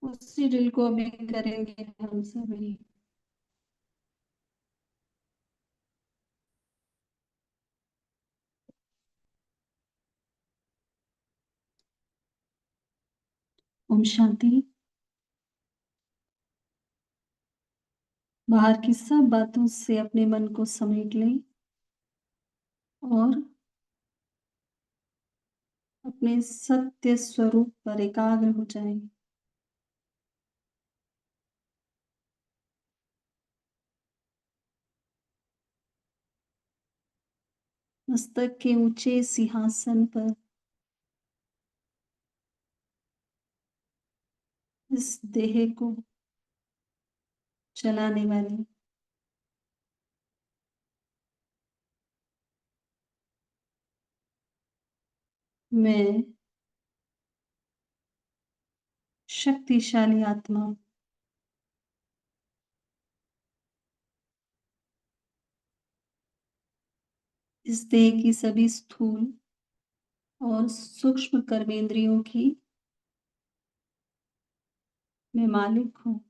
उसी ड्रिल को अभी करेंगे हम सभी। ओम शांति। बाहर की सब बातों से अपने मन को समेट लें और अपने सत्य स्वरूप पर एकाग्र हो जाएं। मस्तक के ऊंचे सिंहासन पर इस देह को चलाने वाली मैं शक्तिशाली आत्मा इस देह की सभी स्थूल और सूक्ष्म कर्मेंद्रियों की मैं मालिक हूँ।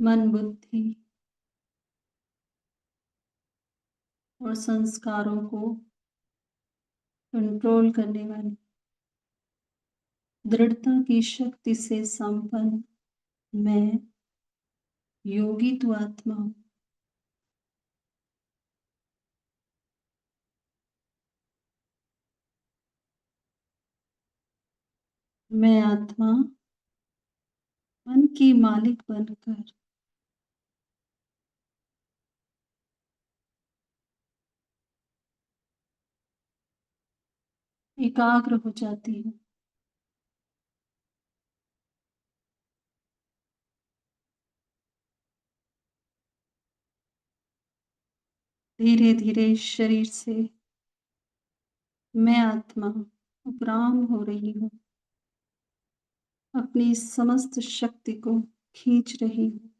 मन, बुद्धि और संस्कारों को कंट्रोल करने वाली दृढ़ता की शक्ति से संपन्न मैं योगी तू आत्मा हूँ। मैं आत्मा मन की मालिक बनकर एकाग्र हो जाती हूँ। धीरे धीरे शरीर से मैं आत्मा उपराम हो रही हूँ, अपनी समस्त शक्ति को खींच रही हूँ।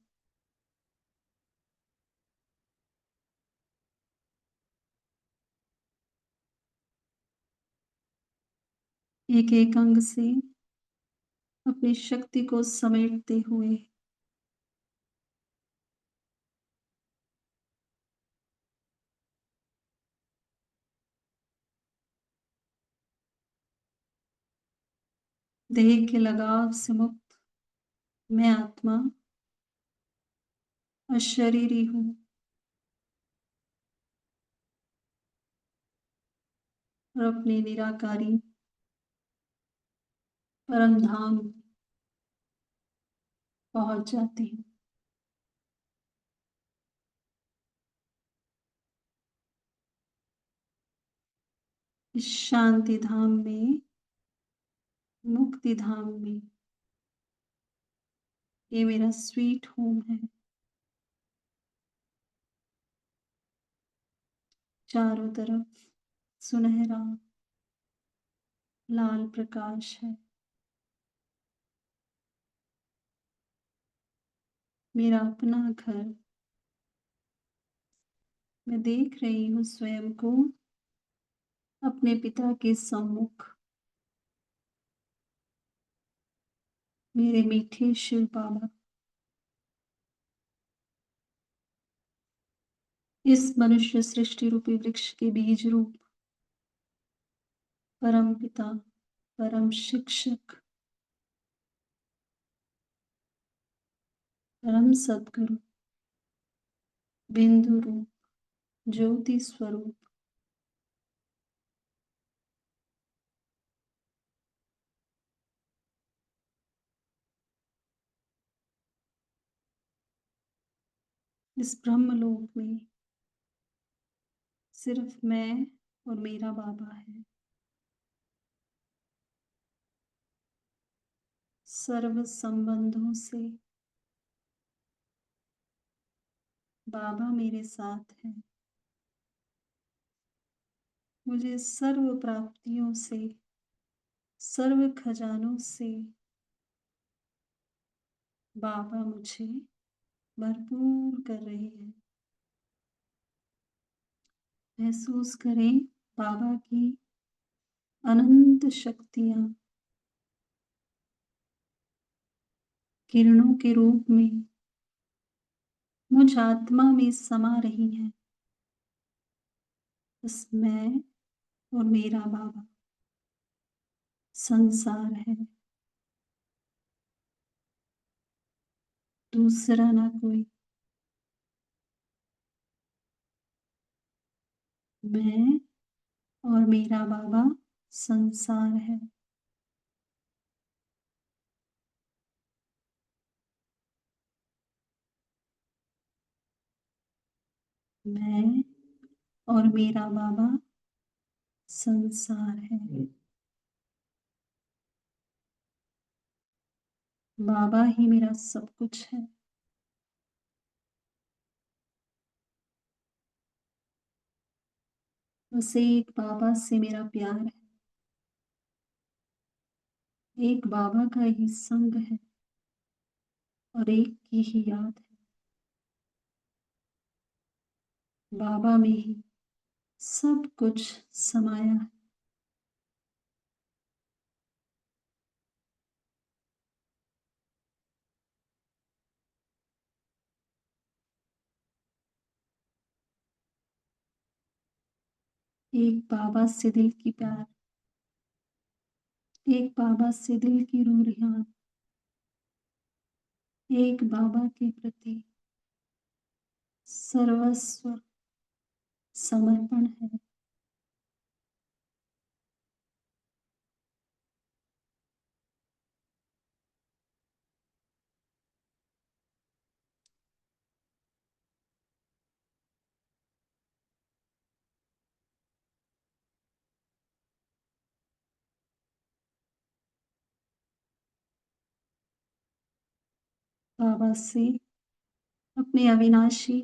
एक एक अंग से अपनी शक्ति को समेटते हुए देह के लगाव से मुक्त मैं आत्मा अशरीरी हूँ और अपनी निराकारी परम धाम पहुंच जाती हूँ। इस शांति धाम में, मुक्ति धाम में, ये मेरा स्वीट होम है। चारों तरफ सुनहरा लाल प्रकाश है। मेरा अपना घर। मैं देख रही हूँ स्वयं को अपने पिता के सम्मुख। मेरे मीठे शिव बाबा इस मनुष्य सृष्टि रूपी वृक्ष के बीज रूप परम पिता, परम शिक्षक, परम सद्गुरु, बिंदु रूप, ज्योति स्वरूप इस ब्रह्मलोक में सिर्फ मैं और मेरा बाबा है। सर्व संबंधों से बाबा मेरे साथ है। मुझे सर्व प्राप्तियों से, सर्व खजानों से बाबा मुझे भरपूर कर रहे हैं। महसूस करें बाबा की अनंत शक्तियां किरणों के रूप में मुझ आत्मा में समा रही हैं। बस मैं और मेरा बाबा संसार है, दूसरा ना कोई। मैं और मेरा बाबा संसार है। मैं और मेरा बाबा संसार है। बाबा ही मेरा सब कुछ है। बस एक बाबा से मेरा प्यार है, एक बाबा का ही संग है और एक की ही याद है। बाबा में ही सब कुछ समाया है। एक बाबा से दिल की प्यार, एक बाबा से दिल की रूरियां, एक बाबा के प्रति सर्वस्व समर्पण है। बाबा से अपने अविनाशी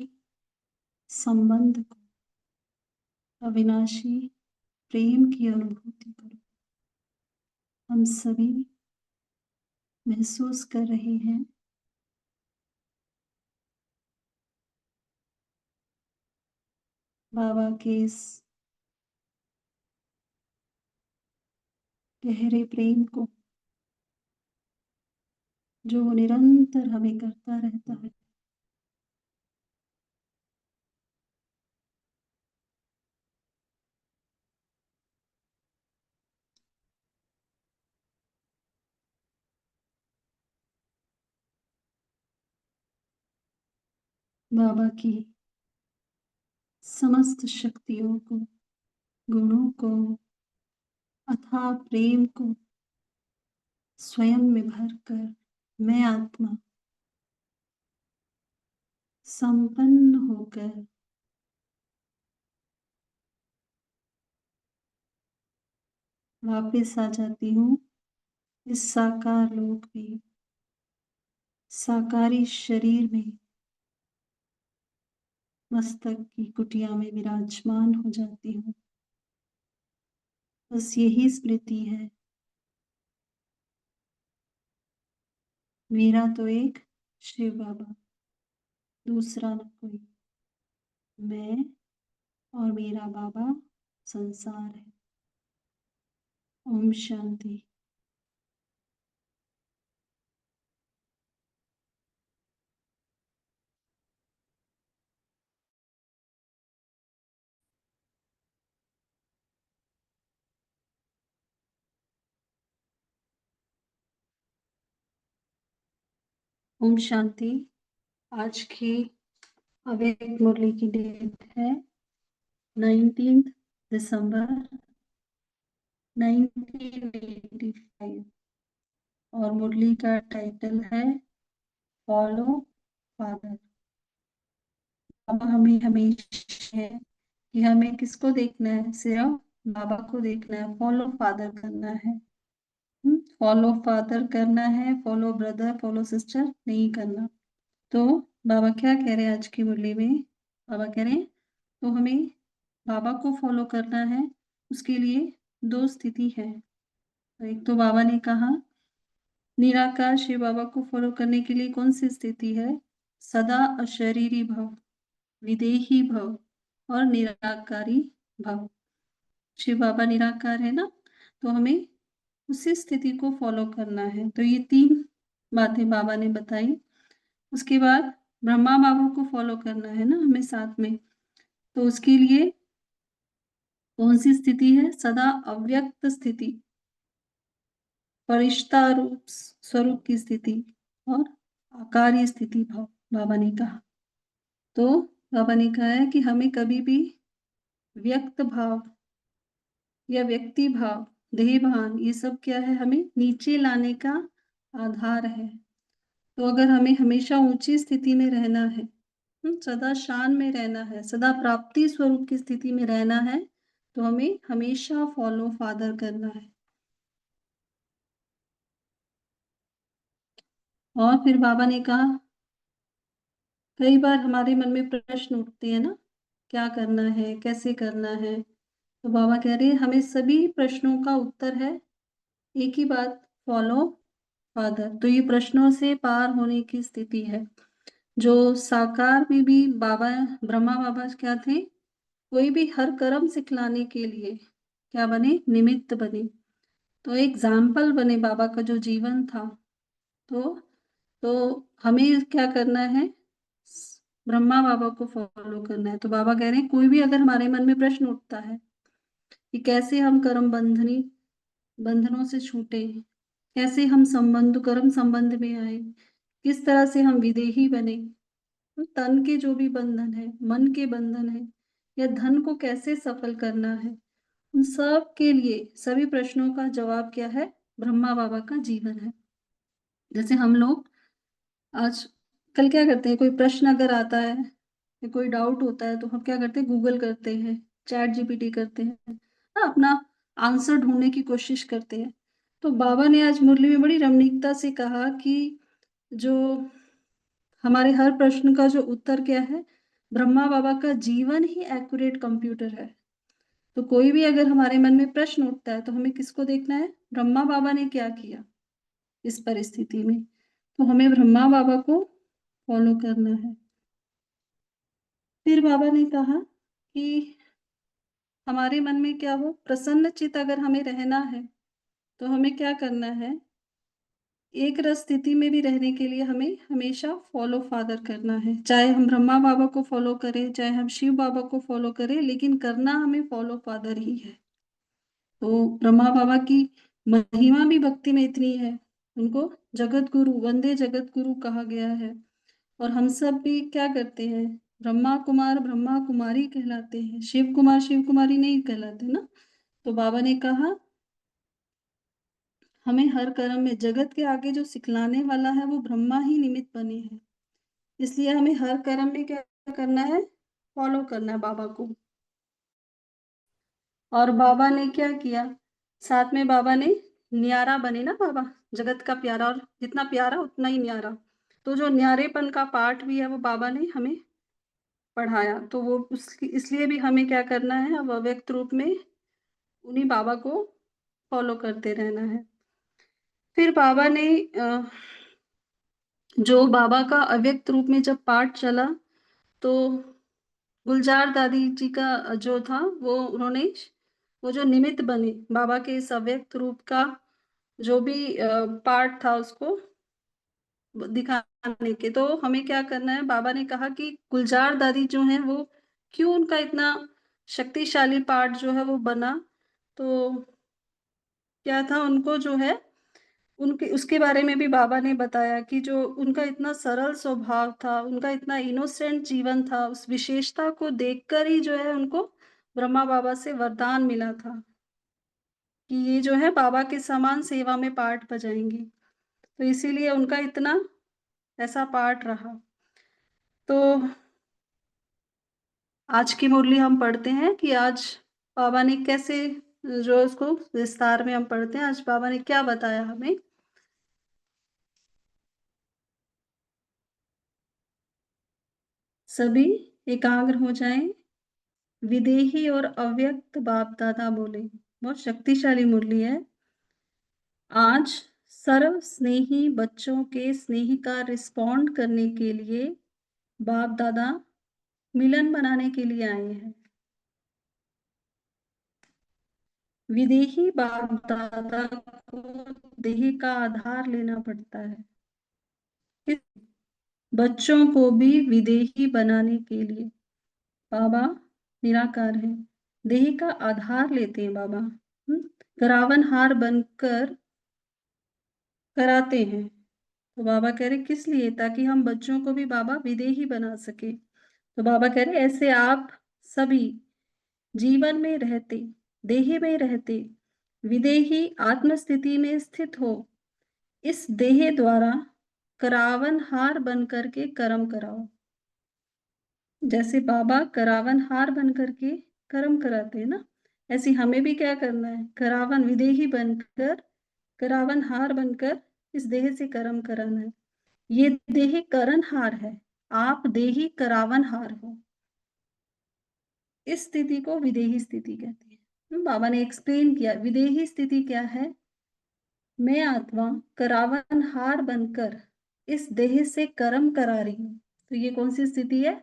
संबंध को, अविनाशी प्रेम की अनुभूति करो। हम सभी महसूस कर रहे हैं बाबा के इस गहरे प्रेम को, जो निरंतर हमें करता रहता है। बाबा की समस्त शक्तियों को, गुणों को, अथाह प्रेम को स्वयं में भरकर मैं आत्मा संपन्न होकर वापस आ जाती हूँ इस साकार लोक में, साकारी शरीर में, मस्तक की कुटिया में विराजमान हो जाती हूँ। बस यही स्मृति है, मेरा तो एक शिव बाबा, दूसरा न कोई। मैं और मेरा बाबा संसार है। ओम शांति। ओम शांति। आज की अवेक मुरली की डेट है 19 दिसंबर 1985 और मुरली का टाइटल है फॉलो फादर। अब हमें हमेशा है कि हमें किसको देखना है, सिर्फ बाबा को देखना है, फॉलो फादर करना है। फॉलो फादर करना है, फॉलो ब्रदर फॉलो सिस्टर नहीं करना। तो बाबा क्या कह रहे हैं आज की मुरली में? बाबा कह रहे हैं तो हमें बाबा को फॉलो करना है, उसके लिए दो स्थिति है। तो एक तो बाबा ने कहा निराकार शिव बाबा को फॉलो करने के लिए कौन सी स्थिति है? सदा अशरीरी भव, विदेही भव और निराकारी भव। शिव बाबा निराकार है ना, तो हमें उसी स्थिति को फॉलो करना है। तो ये 3 बातें बाबा ने बताई। उसके बाद ब्रह्मा बाबा को फॉलो करना है ना हमें साथ में। तो उसके लिए कौन सी स्थिति है? सदा अव्यक्त स्थिति, फरिश्ता रूप स्वरूप की स्थिति और आकार्य स्थिति भाव बाबा ने कहा। तो बाबा ने कहा है कि हमें कभी भी व्यक्त भाव या व्यक्ति भाव, देह भान, ये सब क्या है? हमें नीचे लाने का आधार है। तो अगर हमें हमेशा ऊंची स्थिति में रहना है, सदा शान में रहना है, सदा प्राप्ति स्वरूप की स्थिति में रहना है, तो हमें हमेशा फॉलो फादर करना है। और फिर बाबा ने कहा, कई बार हमारे मन में प्रश्न उठते हैं ना, क्या करना है, कैसे करना है। तो बाबा कह रहे हैं हमें सभी प्रश्नों का उत्तर है एक ही बात, फॉलो फादर। तो ये प्रश्नों से पार होने की स्थिति है। जो साकार में भी बाबा, ब्रह्मा बाबा क्या थे? कोई भी हर कर्म सिखलाने के लिए क्या बने? निमित्त बने। तो एग्जाम्पल बने बाबा का जो जीवन था। तो हमें क्या करना है? ब्रह्मा बाबा को फॉलो करना है। तो बाबा कह रहे हैं कोई भी अगर हमारे मन में प्रश्न उठता है कि कैसे हम कर्म बंधनों से छूटे, कैसे हम कर्म संबंध में आए, किस तरह से हम विदेही बने, तो तन के जो भी बंधन है, मन के बंधन है, या धन को कैसे सफल करना है, उन सब के लिए सभी प्रश्नों का जवाब क्या है? ब्रह्मा बाबा का जीवन है। जैसे हम लोग आज कल क्या करते हैं, कोई प्रश्न अगर आता है या कोई डाउट होता है तो हम क्या करते हैं? गूगल करते हैं, चैट जीपीटी करते हैं, ना, अपना आंसर ढूंढने की कोशिश करते हैं। तो बाबा ने आज मुरली में बड़ी रमणीकता से कहा कि जो हमारे हर प्रश्न का जो उत्तर क्या है? ब्रह्मा बाबा का जीवन ही एक्यूरेट कंप्यूटर है। तो कोई भी अगर हमारे मन में प्रश्न उठता है तो हमें किसको देखना है? ब्रह्मा बाबा ने क्या किया इस परिस्थिति में। तो हमें ब्रह्मा बाबा को फॉलो करना है। फिर बाबा ने कहा कि हमारे मन में क्या हो? प्रसन्न चित्त अगर हमें रहना है तो हमें क्या करना है? एक रस स्थिति में भी रहने के लिए हमें हमेशा फॉलो फादर करना है। चाहे हम ब्रह्मा बाबा को फॉलो करें, चाहे हम शिव बाबा को फॉलो करें, लेकिन करना हमें फॉलो फादर ही है। तो ब्रह्मा बाबा की महिमा भी भक्ति में इतनी है, उनको जगत गुरु, वंदे जगत गुरु कहा गया है। और हम सब भी क्या करते हैं? ब्रह्मा कुमार ब्रह्मा कुमारी कहलाते हैं, शिव कुमार शिव कुमारी नहीं कहलाते ना। तो बाबा ने कहा हमें हर कर्म में जगत के आगे जो सिखलाने वाला है वो ब्रह्मा ही निमित्त बने हैं। इसलिए हमें हर कर्म में क्या करना है? फॉलो करना है बाबा को। और बाबा ने क्या किया? साथ में बाबा ने न्यारा बने ना बाबा, जगत का प्यारा, और जितना प्यारा उतना ही न्यारा। तो जो न्यारेपन का पाठ भी है वो बाबा ने हमें पढ़ाया। तो वो उसकी इसलिए भी हमें क्या करना है? अब अव्यक्त रूप में उन्हीं बाबा को फॉलो करते रहना है। फिर बाबा ने जो बाबा का अव्यक्त रूप में जब पाठ चला तो गुलजार दादी जी का जो था वो उन्होंने वो जो निमित्त बने बाबा के इस अव्यक्त रूप का, जो भी पार्ट था उसको दिखाने के। तो हमें क्या करना है? बाबा ने कहा कि गुलजार दादी जो है वो क्यों, उनका इतना शक्तिशाली पार्ट जो है वो बना। तो क्या था, उनको जो है उनके उसके बारे में भी बाबा ने बताया कि जो उनका इतना सरल स्वभाव था, उनका इतना इनोसेंट जीवन था, उस विशेषता को देखकर ही जो है उनको ब्रह्मा बाबा से वरदान मिला था कि ये जो है बाबा के समान सेवा में पार्ट बजाएंगी। तो इसीलिए उनका इतना ऐसा पार्ट रहा। तो आज की मुरली हम पढ़ते हैं कि आज बाबा ने कैसे, जो उसको विस्तार में हम पढ़ते हैं, आज बाबा ने क्या बताया हमें। सभी एकाग्र हो जाएं। विदेही और अव्यक्त बाप दादा बोले, बहुत शक्तिशाली मुरली है। आज सर्व स्नेही बच्चों के स्नेही का रिस्पॉन्ड करने के लिए बाप दादा मिलन बनाने के लिए आए हैं। विदेही बाप दादा को देह का आधार लेना पड़ता है। बच्चों को भी विदेही बनाने के लिए बाबा निराकार है, देह का आधार लेते हैं बाबा। करावनहार बनकर कराते हैं। तो बाबा कह रहे किस लिए, ताकि हम बच्चों को भी बाबा विदेही बना सके। तो बाबा कह रहे ऐसे आप सभी जीवन में रहते, देह में रहते, विदेही आत्म स्थिति में स्थित हो, इस देह द्वारा करावनहार बनकर के कर्म कराओ। जैसे बाबा करावनहार बनकर के कर्म कराते हैं ना, ऐसे हमें भी क्या करना है, करावन विदेही बनकर करावनहार बनकर इस देह से कर्म कराना है। ये देह करणहार है, आप देही करावनहार हो। इस स्थिति को विदेही स्थिति कहते हैं। बाबा ने एक्सप्लेन किया विदेही स्थिति क्या है। मैं आत्मा करावनहार बनकर इस देह से कर्म करा रही हूँ। तो ये कौन सी स्थिति है,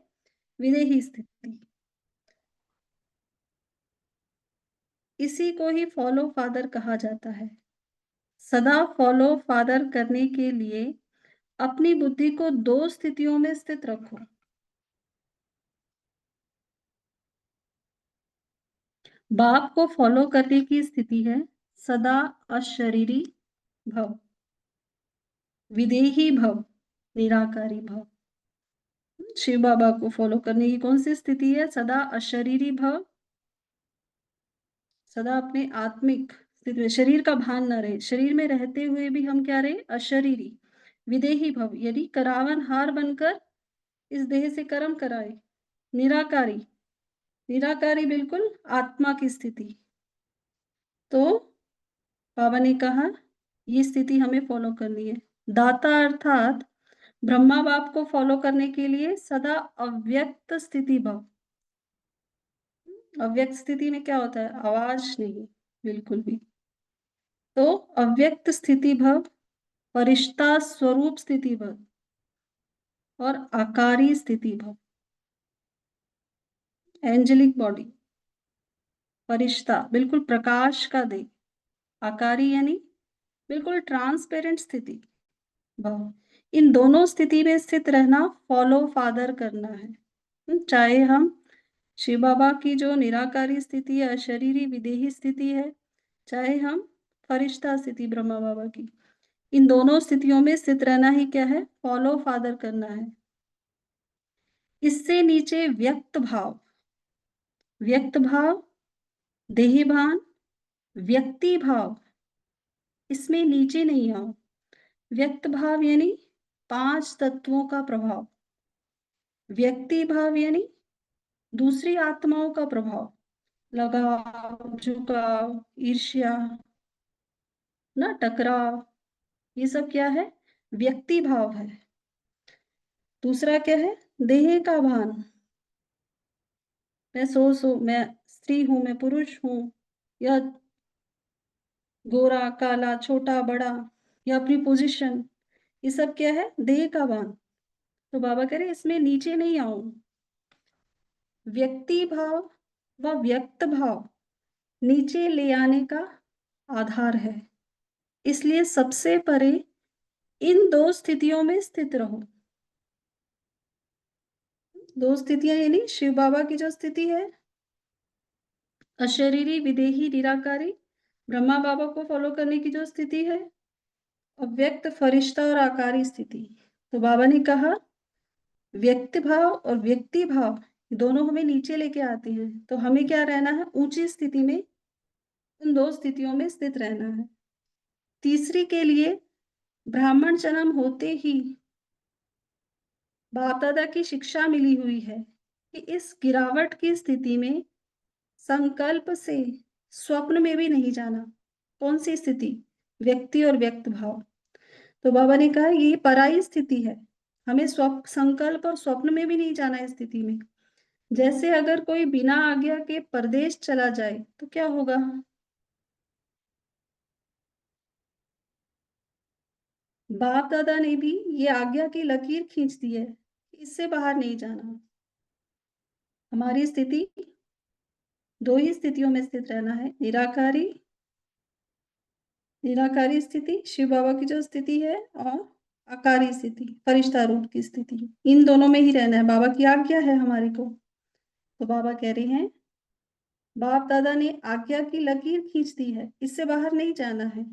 विदेही स्थिति। इसी को ही फॉलो फादर कहा जाता है। सदा फॉलो फादर करने के लिए अपनी बुद्धि को दो स्थितियों में स्थित रखो। बाप को फॉलो करने की स्थिति है सदा अशरीरी भव, विदेही भव, निराकारी भव। शिव बाबा को फॉलो करने की कौन सी स्थिति है, सदा अशरीरी भव, सदा अपने आत्मिक स्थिति में शरीर का भान न रहे, शरीर में रहते हुए भी हम क्या रहे, अशरीरी। विदेही भव यदि करावन हार बनकर इस देह से कर्म कराए। निराकारी, निराकारी बिल्कुल आत्मा की स्थिति। तो बाबा ने कहा ये स्थिति हमें फॉलो करनी है। दाता अर्थात ब्रह्मा बाप को फॉलो करने के लिए सदा अव्यक्त स्थिति भाव। अव्यक्त स्थिति में क्या होता है, आवाज नहीं बिल्कुल भी। तो अव्यक्त स्थिति भाव, फरिश्ता स्वरूप स्थिति भाव और आकारी स्थिति भाव, एंजेलिक बॉडी। फरिश्ता बिल्कुल प्रकाश का दे, आकारी यानी बिल्कुल ट्रांसपेरेंट स्थिति भाव। इन दोनों स्थिति में स्थित रहना फॉलो फादर करना है। चाहे हम शिव बाबा की जो निराकारी स्थिति है, अशरीरी विदेही स्थिति है, चाहे हम फरिश्ता स्थिति ब्रह्मा बाबा की, इन दोनों स्थितियों में स्थित रहना ही क्या है, फॉलो फादर करना है। इससे नीचे व्यक्त भाव, व्यक्त भाव, देही भान, व्यक्ति भाव, इसमें नीचे नहीं आओ। व्यक्त भाव यानी पांच तत्वों का प्रभाव, व्यक्ति भाव यानी दूसरी आत्माओं का प्रभाव, लगाव, झुकाव, ईर्ष्या, ना टकराव, ये सब क्या है, व्यक्ति भाव है। दूसरा क्या है, देह का भान, मैं स्त्री हूं, मैं पुरुष हूं, या गोरा काला छोटा बड़ा, या अपनी पोजीशन, ये सब क्या है, देह का भान। तो बाबा कह रहे इसमें नीचे नहीं आओ। व्यक्ति भाव व व्यक्त भाव नीचे ले आने का आधार है, इसलिए सबसे परे इन दो स्थितियों में स्थित रहो। दो स्थितियां यानी शिव बाबा की जो स्थिति है अशरीरी विदेही निराकारी, ब्रह्मा बाबा को फॉलो करने की जो स्थिति है अव्यक्त फरिश्ता और आकारी स्थिति। तो बाबा ने कहा व्यक्ति भाव और व्यक्ति भाव दोनों हमें नीचे लेके आते हैं, तो हमें क्या रहना है, ऊंची स्थिति में उन दो स्थितियों में स्थित रहना है। तीसरी के लिए ब्राह्मण जन्म होते ही बाप दादा की शिक्षा मिली हुई है कि इस गिरावट की स्थिति में संकल्प से स्वप्न में भी नहीं जाना। कौन सी स्थिति, व्यक्ति और व्यक्त भाव। तो बाबा ने कहा ये पराई स्थिति है, हमें संकल्प और स्वप्न में भी नहीं जाना है स्थिति में। जैसे अगर कोई बिना आज्ञा के परदेश चला जाए तो क्या होगा, बाप दादा ने भी ये आज्ञा की लकीर खींच दी है, इससे बाहर नहीं जाना। हमारी स्थिति दो ही स्थितियों में स्थित रहना है, निराकारी निराकारी स्थिति शिव बाबा की जो स्थिति है, और आकारी स्थिति फरिश्ता रूप की स्थिति, इन दोनों में ही रहना है। बाबा की आज्ञा है हमारे को। तो बाबा कह रहे हैं बाप दादा ने आज्ञा की लकीर खींच दी है, इससे बाहर नहीं जाना है।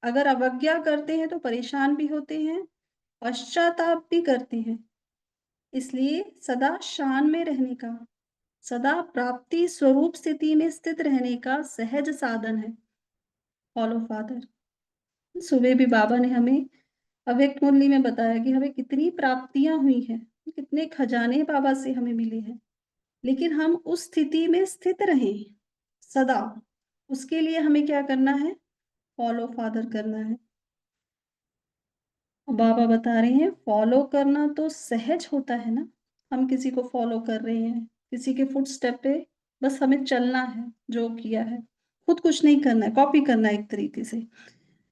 अगर अवज्ञा करते हैं तो परेशान भी होते हैं, पश्चाताप भी करते हैं। इसलिए सदा शान में रहने का, सदा प्राप्ति स्वरूप स्थिति में स्थित रहने का सहज साधन है फॉलो फादर। सुबह भी बाबा ने हमें अव्यक्त मुरली में बताया कि हमें कितनी प्राप्तियां हुई हैं, कितने खजाने बाबा से हमें मिले हैं, लेकिन हम उस स्थिति में स्थित रहें सदा, उसके लिए हमें क्या करना है, फॉलो फादर करना है। बाबा बता रहे हैं फॉलो करना तो सहज होता है ना, हम किसी को फॉलो कर रहे हैं, किसी के फुट स्टेप पे बस हमें चलना है, जो किया है, खुद कुछ नहीं करना है, कॉपी करना है एक तरीके से।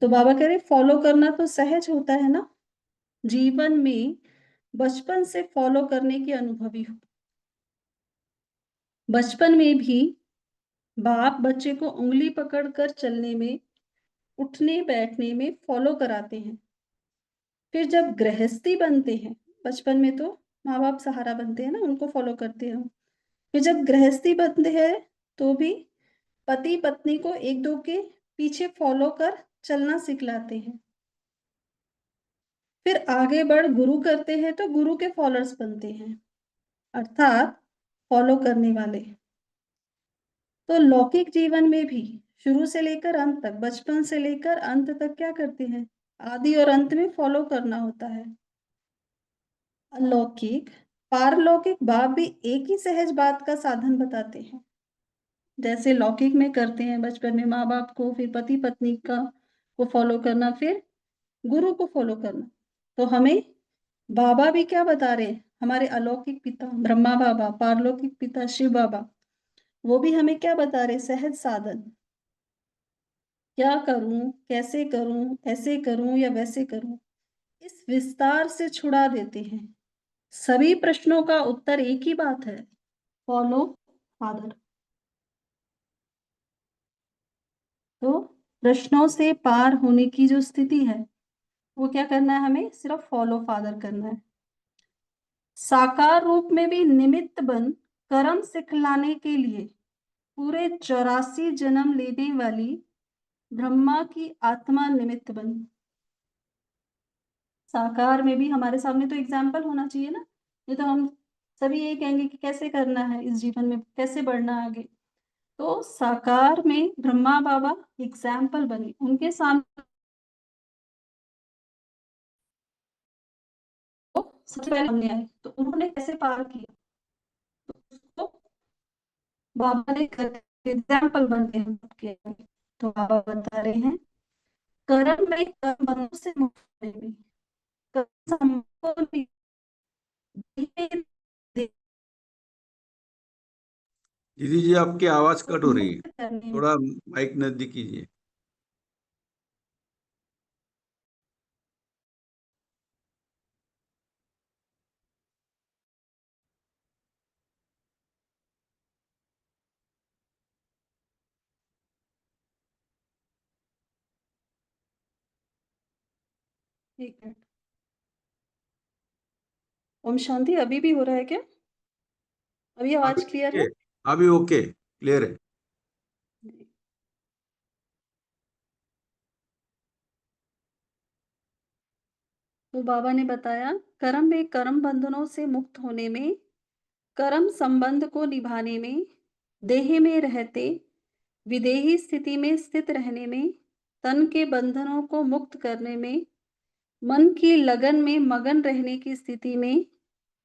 तो बाबा कह रहे फॉलो करना तो सहज होता है ना, जीवन में बचपन से फॉलो करने की अनुभवी हो। बचपन में भी बाप बच्चे को उंगली पकड़कर चलने में, उठने बैठने में फॉलो कराते हैं। फिर जब गृहस्थी बनते हैं, बचपन में तो माँ बाप सहारा बनते हैं ना, उनको फॉलो करते हैं हम। फिर जब गृहस्थी बनते हैं तो भी पति पत्नी को एक दो के पीछे फॉलो कर चलना सिखलाते हैं। फिर आगे बढ़ गुरु करते हैं तो गुरु के फॉलोअर्स बनते हैं, अर्थात फॉलो करने वाले। तो लौकिक जीवन में भी शुरू से लेकर अंत तक, बचपन से लेकर अंत तक क्या करते हैं, आदि और अंत में फॉलो करना होता है। अलौकिक पारलौकिक बाप भी एक ही सहज बात का साधन बताते हैं। जैसे लौकिक में करते हैं बचपन में माँ बाप को, फिर पति पत्नी का को फॉलो करना, फिर गुरु को फॉलो करना, तो हमें बाबा भी क्या बता रहे हैं, हमारे अलौकिक पिता ब्रह्मा बाबा, पारलौकिक पिता शिव बाबा, वो भी हमें क्या बता रहे, सहज साधन, क्या करूं, कैसे करूं, ऐसे करूं या वैसे करूं, इस विस्तार से छुड़ा देते हैं। सभी प्रश्नों का उत्तर एक ही बात है, फॉलो फादर। तो प्रश्नों से पार होने की जो स्थिति है, वो क्या करना है, हमें सिर्फ फॉलो फादर करना है। साकार रूप में भी निमित्त बन कर्म सिखलाने के लिए पूरे 84 जन्म लेने वाली ब्रह्मा की आत्मा निमित्त बनी। साकार में भी हमारे सामने तो एग्जाम्पल होना चाहिए ना, ये तो हम सभी ये कहेंगे कि कैसे करना है इस जीवन में, कैसे बढ़ना है आगे। तो साकार में ब्रह्मा बाबा एग्जाम्पल बने, उनके सामने वो सबसे पहले सामने आए, तो उन्होंने कैसे पार किया, तो उसको बाबा ने एग्जाम्पल बन के हम सबके आगे। तो बाबा बता रहे हैं कर्म में कर्म बंधन से मुक्त होने में, कर्म संभव नहीं, दीदी जी आपकी आवाज कट हो रही है, मुक्त करने में। थोड़ा माइक नजदीक कीजिए। एक मिनट, ओम शांति। अभी भी हो रहा है क्या, अभी अभी आवाज क्लियर ओके, है? अभी ओके, क्लियर है। तो बाबा ने बताया कर्म में कर्म बंधनों से मुक्त होने में, कर्म संबंध को निभाने में, देह में रहते विदेही स्थिति में स्थित रहने में, तन के बंधनों को मुक्त करने में, मन की लगन में मगन रहने की स्थिति में,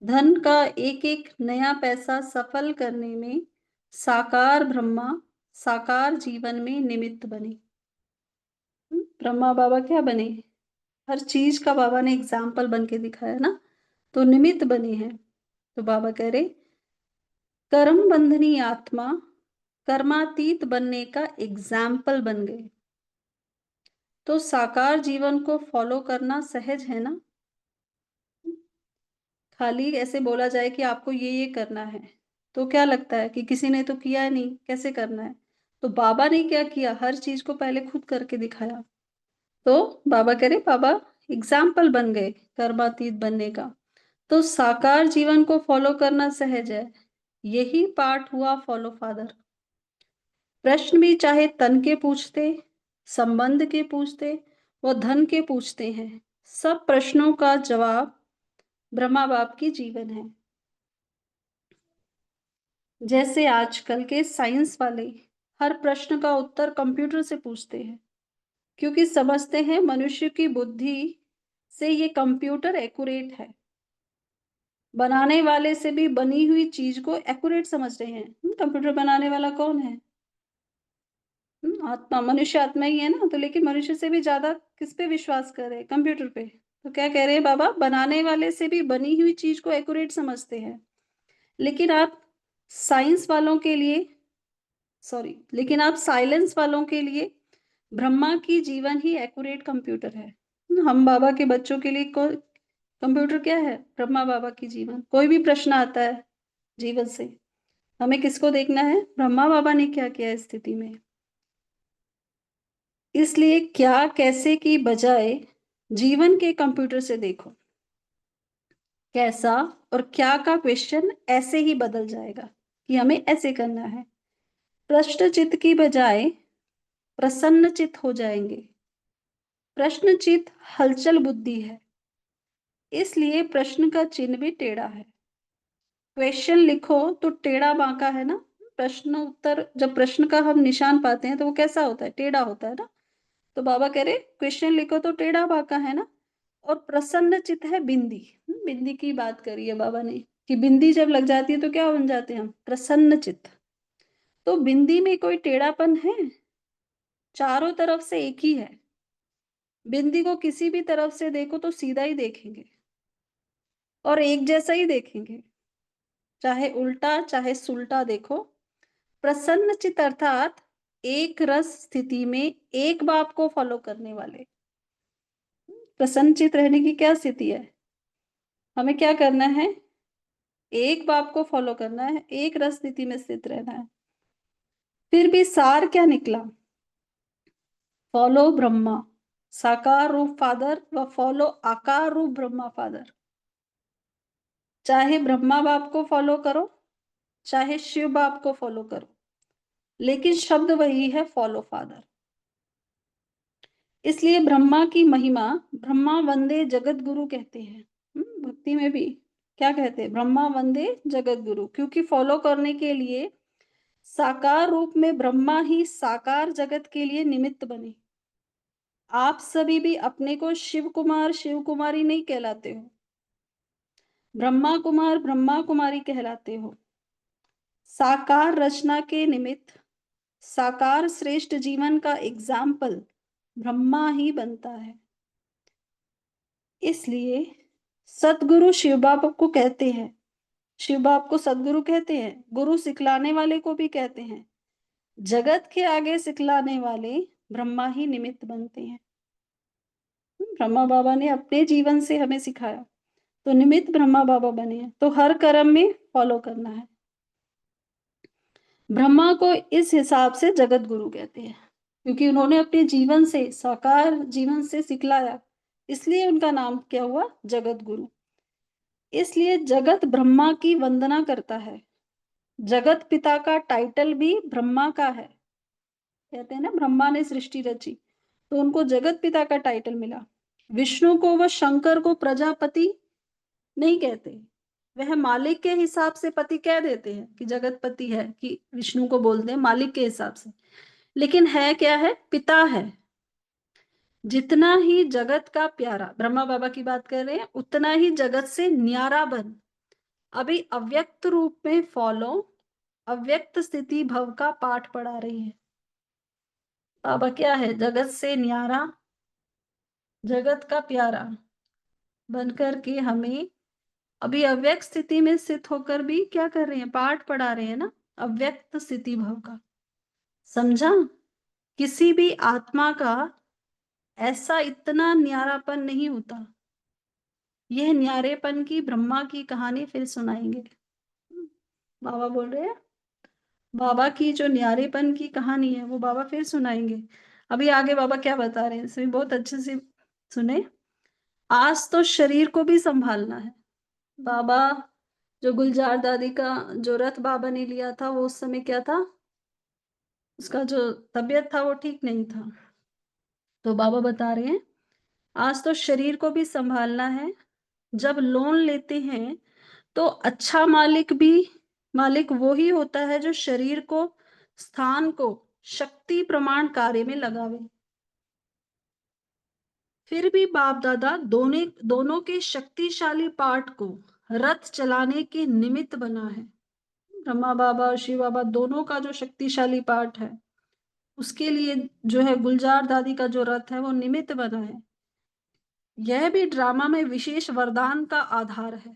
धन का एक एक नया पैसा सफल करने में साकार ब्रह्मा साकार जीवन में निमित्त बने। ब्रह्मा बाबा क्या बने, हर चीज का बाबा ने एग्जाम्पल बन के दिखाया ना, तो निमित्त बने हैं। तो बाबा कह रहे कर्म बंधनी आत्मा कर्मातीत बनने का एग्जाम्पल बन गए। तो साकार जीवन को फॉलो करना सहज है ना, खाली ऐसे बोला जाए कि आपको ये करना है, तो क्या लगता है कि किसी ने तो किया ही नहीं, कैसे करना है? तो बाबा ने क्या किया, हर चीज को पहले खुद करके दिखाया। तो बाबा कह रहे, बाबा एग्जाम्पल बन गए कर्मातीत बनने का। तो साकार जीवन को फॉलो करना सहज है, यही पाठ हुआ फॉलो फादर। प्रश्न भी चाहे तन के पूछते, संबंध के पूछते, व धन के पूछते हैं, सब प्रश्नों का जवाब ब्रह्मा बाप की जीवन है। जैसे आजकल के साइंस वाले हर प्रश्न का उत्तर कंप्यूटर से पूछते हैं, क्योंकि समझते हैं मनुष्य की बुद्धि से ये कंप्यूटर एक्यूरेट है। बनाने वाले से भी बनी हुई चीज को एक्यूरेट समझ रहे हैं। कंप्यूटर बनाने वाला कौन है? आत्मा, मनुष्य आत्मा ही है ना। तो लेकिन मनुष्य से भी ज्यादा किस पे विश्वास कर रहे हैं? कंप्यूटर पे। तो क्या कह रहे हैं बाबा, बनाने वाले से भी बनी हुई चीज को एक्यूरेट समझते हैं, लेकिन आप साइंस वालों के लिए, सॉरी, लेकिन आप साइलेंस वालों के लिए ब्रह्मा की जीवन ही एक्यूरेट कंप्यूटर है। हम बाबा के बच्चों के लिए कंप्यूटर क्या है? ब्रह्मा बाबा की जीवन। कोई भी प्रश्न आता है जीवन से, हमें किसको देखना है? ब्रह्मा बाबा ने क्या किया इस स्थिति में। इसलिए क्या कैसे की बजाय जीवन के कंप्यूटर से देखो, कैसा और क्या का क्वेश्चन ऐसे ही बदल जाएगा कि हमें ऐसे करना है। प्रश्न चित्त की बजाय प्रसन्न चित्त हो जाएंगे। प्रश्न चित्त हलचल बुद्धि है, इसलिए प्रश्न का चिन्ह भी टेढ़ा है। क्वेश्चन लिखो तो टेढ़ा बांका है ना। प्रश्न उत्तर, जब प्रश्न का हम निशान पाते हैं तो वो कैसा होता है? टेढ़ा होता है ना। तो बाबा कह रहे क्वेश्चन लिखो तो टेढ़ा बांका है ना। और प्रसन्न चित्त है बिंदी। बिंदी की बात करी है बाबा ने कि बिंदी जब लग जाती है तो क्या बन जाते हैं हम? प्रसन्न चित्त। तो बिंदी में कोई टेढ़ापन है? चारों तरफ से एक ही है। बिंदी को किसी भी तरफ से देखो तो सीधा ही देखेंगे और एक जैसा ही देखेंगे, चाहे उल्टा चाहे सुलटा देखो। प्रसन्न चित्त अर्थात एक रस स्थिति में एक बाप को फॉलो करने वाले। प्रसन्न चित्त रहने की क्या स्थिति है? हमें क्या करना है? एक बाप को फॉलो करना है, एक रस स्थिति में स्थित रहना है। फिर भी सार क्या निकला? फॉलो ब्रह्मा साकार रूप फादर व फॉलो आकार रूप ब्रह्मा फादर। चाहे ब्रह्मा बाप को फॉलो करो, चाहे शिव बाप को फॉलो करो, लेकिन शब्द वही है, फॉलो फादर। इसलिए ब्रह्मा की महिमा ब्रह्मा वंदे जगत गुरु कहते हैं। भक्ति में भी क्या कहते हैं? ब्रह्मा वंदे जगत गुरु, क्योंकि फॉलो करने के लिए साकार रूप में ब्रह्मा ही साकार जगत के लिए निमित्त बने। आप सभी भी अपने को शिव कुमार शिव कुमारी नहीं कहलाते हो, ब्रह्मा कुमार ब्रह्मा कुमारी कहलाते हो। साकार रचना के निमित्त साकार श्रेष्ठ जीवन का एग्जाम्पल ब्रह्मा ही बनता है। इसलिए सतगुरु शिव बाप को कहते हैं, शिव बाप को सतगुरु कहते हैं, गुरु सिखलाने वाले को भी कहते हैं। जगत के आगे सिखलाने वाले ब्रह्मा ही निमित्त बनते हैं। ब्रह्मा बाबा ने अपने जीवन से हमें सिखाया, तो निमित्त ब्रह्मा बाबा बने हैं। तो हर कर्म में फॉलो करना है। ब्रह्मा को इस हिसाब से जगत गुरु कहते हैं, क्योंकि उन्होंने अपने जीवन से, साकार जीवन से सिखलाया, इसलिए उनका नाम क्या हुआ? जगत गुरु। इसलिए जगत ब्रह्मा की वंदना करता है। जगत पिता का टाइटल भी ब्रह्मा का है। कहते हैं ना ब्रह्मा ने सृष्टि रची, तो उनको जगत पिता का टाइटल मिला। विष्णु को व शंकर को प्रजापति नहीं कहते, वह मालिक के हिसाब से पति कह देते हैं कि जगत पति है, कि विष्णु को बोलते हैं मालिक के हिसाब से, लेकिन है क्या है? पिता है। जितना ही जगत का प्यारा, ब्रह्मा बाबा की बात कर रहे हैं, उतना ही जगत से न्यारा बन। अभी अव्यक्त रूप में फॉलो, अव्यक्त स्थिति भव का पाठ पढ़ा रही है बाबा। क्या है? जगत से न्यारा, जगत का प्यारा बनकर के हमें अभी अव्यक्त स्थिति में स्थित होकर भी क्या कर रहे हैं? पाठ पढ़ा रहे हैं ना, अव्यक्त स्थिति भव का। समझा? किसी भी आत्मा का ऐसा इतना न्यारापन नहीं होता। यह न्यारेपन की ब्रह्मा की कहानी फिर सुनाएंगे। बाबा बोल रहे हैं, बाबा की जो न्यारेपन की कहानी है वो बाबा फिर सुनाएंगे। अभी आगे बाबा क्या बता रहे हैं इसमें बहुत अच्छे से सुने। आज तो शरीर को भी संभालना है। बाबा जो गुलजार दादी का जो रथ बाबा ने लिया था वो उस समय क्या था, उसका जो तबीयत था वो ठीक नहीं था। तो बाबा बता रहे हैं आज तो शरीर को भी संभालना है। जब लोन लेते हैं तो अच्छा मालिक वो ही होता है जो शरीर को स्थान को शक्ति प्रमाण कार्य में लगावे। फिर भी बाप दादा दोनों के शक्तिशाली पार्ट को रथ चलाने के निमित्त बना है। ब्रह्मा बाबा और शिव बाबा दोनों का जो शक्तिशाली पार्ट है उसके लिए जो है गुलजार दादी का जो रथ है वो निमित्त बना है। यह भी ड्रामा में विशेष वरदान का आधार है।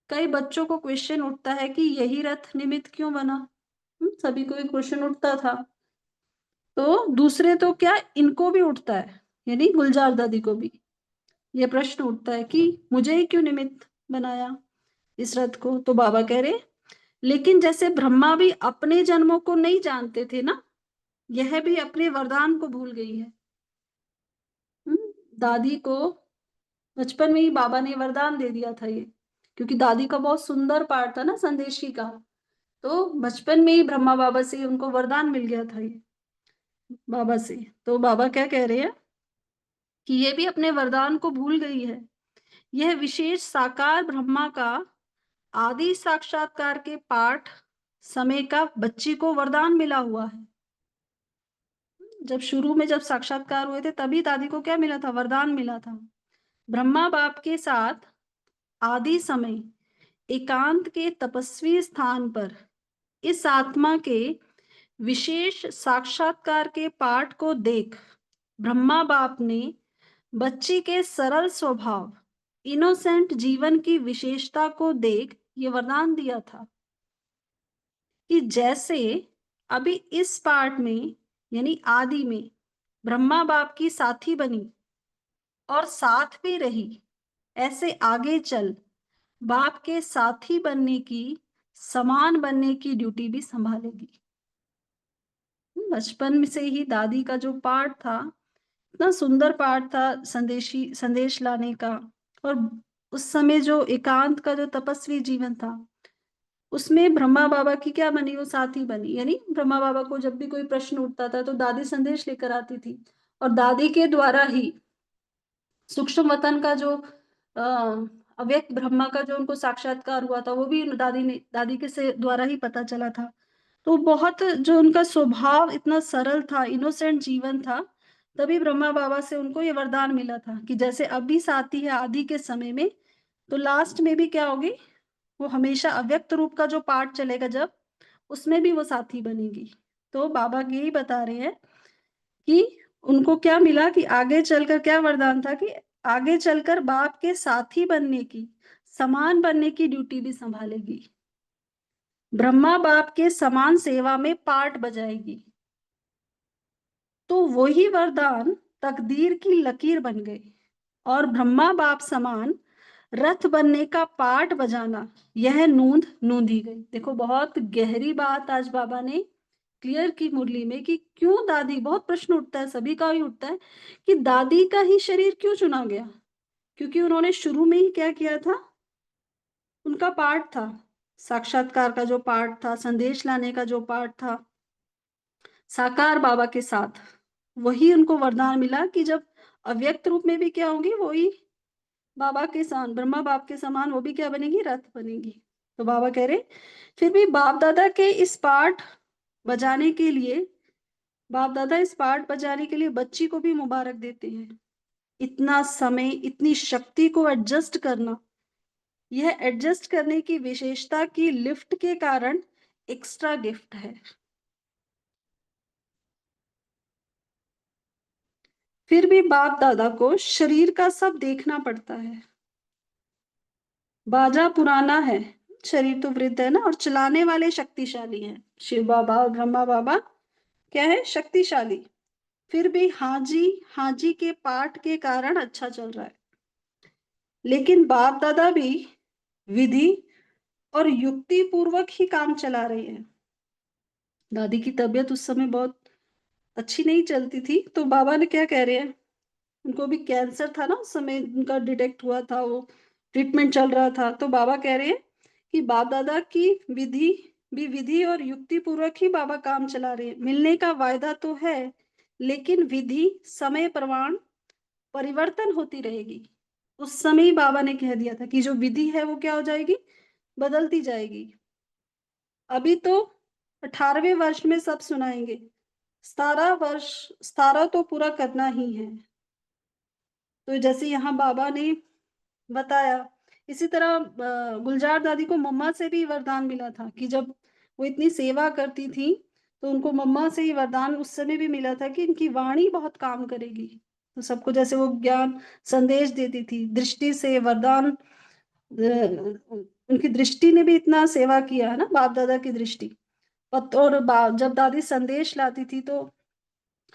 कई बच्चों को क्वेश्चन उठता है कि यही रथ निमित्त क्यों बना। सभी को एक क्वेश्चन उठता था। तो दूसरे तो क्या इनको भी उठता है, यानी गुलजार दादी को भी ये प्रश्न उठता है कि मुझे ही क्यों निमित्त बनाया इस रथ को। तो बाबा कह रहे लेकिन जैसे ब्रह्मा भी अपने जन्मों को नहीं जानते थे ना, यह भी अपने वरदान को भूल गई है। दादी को बचपन में ही बाबा ने वरदान दे दिया था ये, क्योंकि दादी का बहुत सुंदर पाठ था ना संदेशी का। तो बचपन में ही ब्रह्मा बाबा से उनको वरदान मिल गया था ये बाबा से। तो बाबा क्या कह रहे हैं कि ये भी अपने वरदान को भूल गई है। यह विशेष साकार ब्रह्मा का आदि साक्षात्कार के पाठ समय का बच्ची को वरदान मिला हुआ है। जब शुरू में जब साक्षात्कार हुए थे तभी दादी को क्या मिला था, वरदान मिला था। ब्रह्मा बाप के साथ आदि समय एकांत के तपस्वी स्थान पर इस आत्मा के विशेष साक्षात्कार के पाठ को देख ब्रह्मा बाप ने बच्ची के सरल स्वभाव इनोसेंट जीवन की विशेषता को देख ये वरदान दिया था कि जैसे अभी इस पार्ट में यानी आदि में ब्रह्मा बाप की साथी बनी और साथ भी रही, ऐसे आगे चल बाप के साथी बनने की समान बनने की ड्यूटी भी संभालेगी। बचपन से ही दादी का जो पार्ट था इतना सुंदर पार्ट था संदेश लाने का। और उस समय जो एकांत का जो तपस्वी जीवन था उसमें ब्रह्मा बाबा की क्या बनी, वो साथी बनी। यानी ब्रह्मा बाबा को जब भी कोई प्रश्न उठता था तो दादी संदेश लेकर आती थी और दादी के द्वारा ही सूक्ष्म वतन का जो अव्यक्त ब्रह्मा का जो उनको साक्षात्कार हुआ था वो भी दादी के से द्वारा ही पता चला था। तो बहुत जो उनका स्वभाव इतना सरल था, इनोसेंट जीवन था, तभी ब्रह्मा बाबा से उनको ये वरदान मिला था कि जैसे अभी साथी है आदि के समय में, तो लास्ट में भी क्या होगी, वो हमेशा अव्यक्त रूप का जो पाठ चलेगा जब उसमें भी वो साथी बनेगी। तो बाबा यही बता रहे हैं कि उनको क्या मिला कि आगे चलकर क्या वरदान था कि आगे चलकर बाप के साथी बनने की समान बनने की ड्यूटी भी संभालेगी, ब्रह्मा बाप के समान सेवा में पार्ट बजाएगी। तो वही वरदान तकदीर की लकीर बन गई और ब्रह्मा बाप समान रथ बनने का पार्ट बजाना यह नूंदी गई। देखो बहुत गहरी बात आज बाबा ने क्लियर की मुरली में कि क्यों दादी, बहुत प्रश्न उठता है सभी का ही उठता है कि दादी का ही शरीर क्यों चुना गया। क्योंकि उन्होंने शुरू में ही क्या किया था, उनका पार्ट था साक्षात्कार का जो पार्ट था, संदेश लाने का जो पार्ट था साकार बाबा के साथ, वही उनको वरदान मिला कि जब अव्यक्त रूप में भी क्या होंगी, वही बाबा के समान ब्रह्मा बाप के समान वो भी क्या बनेगी, रथ बनेगी। तो बाबा कह रहे फिर भी बाप दादा के इस पाठ बजाने के लिए बाप दादा इस पाठ बजाने के लिए बच्ची को भी मुबारक देते हैं। इतना समय इतनी शक्ति को एडजस्ट करना, यह एडजस्ट करने की विशेषता की लिफ्ट के कारण एक्स्ट्रा गिफ्ट है। फिर भी बाप दादा को शरीर का सब देखना पड़ता है। बाजा पुराना है, शरीर तो वृद्ध है ना, और चलाने वाले शक्तिशाली हैं। शिव बाबा और ब्रह्मा बाबा क्या है, शक्तिशाली। फिर भी हाजी के पाठ के कारण अच्छा चल रहा है। लेकिन बाप दादा भी विधि और युक्ति पूर्वक ही काम चला रहे हैं। दादी की तबीयत उस समय बहुत अच्छी नहीं चलती थी, तो बाबा ने क्या कह रहे हैं, उनको भी कैंसर था ना उस समय, उनका डिटेक्ट हुआ था, वो ट्रीटमेंट चल रहा था। तो बाबा कह रहे हैं कि बाप दादा की विधि और युक्ति पूर्वक ही बाबा काम चला रहे हैं। मिलने का वायदा तो है, लेकिन विधि समय प्रमाण परिवर्तन होती रहेगी। उस समय ही बाबा ने कह दिया था कि जो विधि है वो क्या हो जाएगी, बदलती जाएगी। अभी तो 18वें वर्ष में सब सुनाएंगे, 17 तो पूरा करना ही है। तो जैसे यहाँ बाबा ने बताया, इसी तरह गुलजार दादी को मम्मा से भी वरदान मिला था कि जब वो इतनी सेवा करती थी, तो उनको मम्मा से ही वरदान उस समय भी मिला था कि इनकी वाणी बहुत काम करेगी। तो सबको जैसे वो ज्ञान संदेश देती थी, दृष्टि से वरदान, उनकी दृष्टि ने भी इतना सेवा किया है ना, बाप दादा की दृष्टि। और जब दादी संदेश लाती थी, तो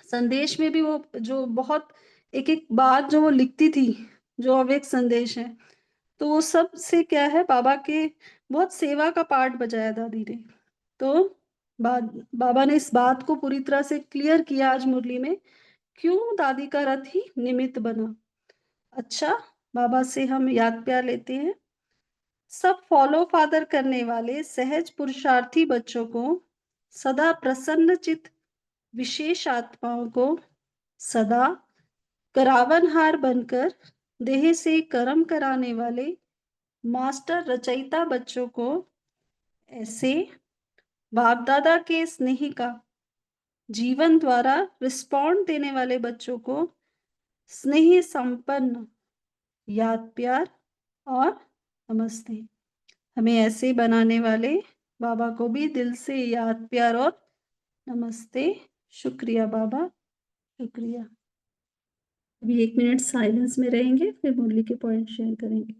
संदेश में भी वो जो बहुत एक एक बात जो वो लिखती थी, जो अवेक संदेश है, तो वो सब से क्या है, बाबा के बहुत सेवा का पार्ट बजाया दादी ने। तो बाबा ने इस बात को पूरी तरह से क्लियर किया आज मुरली में, क्यों दादी का रथ ही निमित्त बना। अच्छा, बाबा से हम याद प्यार लेते हैं। सब फॉलो फादर करने वाले सहज पुरुषार्थी बच्चों को, सदा प्रसन्न चित विशेष आत्माओं को, सदा करावनहार बनकर देह से कर्म कराने वाले मास्टर रचयिता बच्चों को, ऐसे बाप दादा के स्नेह का जीवन द्वारा रिस्पॉन्ड देने वाले बच्चों को स्नेह संपन्न याद प्यार और नमस्ते। हमें ऐसे बनाने वाले बाबा को भी दिल से याद प्यार और नमस्ते। शुक्रिया बाबा, शुक्रिया। अभी 1 मिनट साइलेंस में रहेंगे, फिर मुरली के पॉइंट शेयर करेंगे।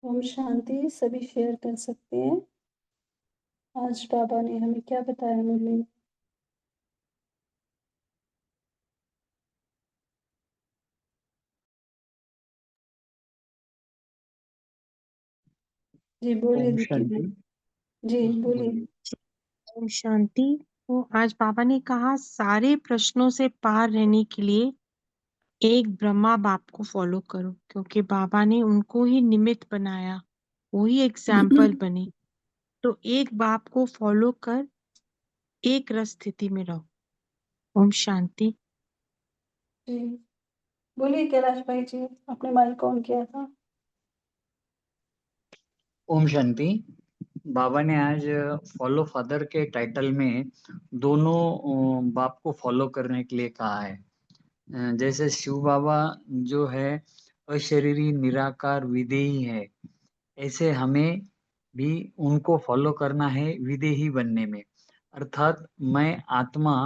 ओम शांति। सभी शेयर कर सकते हैं आज बाबा ने हमें क्या बताया मुरली में। जी बोलिए ओम दीप्ति शांति। भाई। जी बोलिए। बोलिए। ओम शांति। तो आज बाबा ने कहा सारे प्रश्नों से पार रहने के लिए एक ब्रह्मा बाप को फॉलो करो, क्योंकि बाबा ने उनको ही निमित्त बनाया, वो ही एग्जाम्पल बने। तो एक बाप को फॉलो कर एक रस स्थिति में रहो। ओम शांति। जी बोलिए कैलाश भाई जी, आपने माइक ऑन किया था। ओम शांति। बाबा ने आज फॉलो फादर के टाइटल में दोनों बाप को फॉलो करने के लिए कहा है। जैसे शिव बाबा जो है अशरीरी निराकार विदेही है, ऐसे हमें भी उनको फॉलो करना है विदेही बनने में। अर्थात मैं आत्मा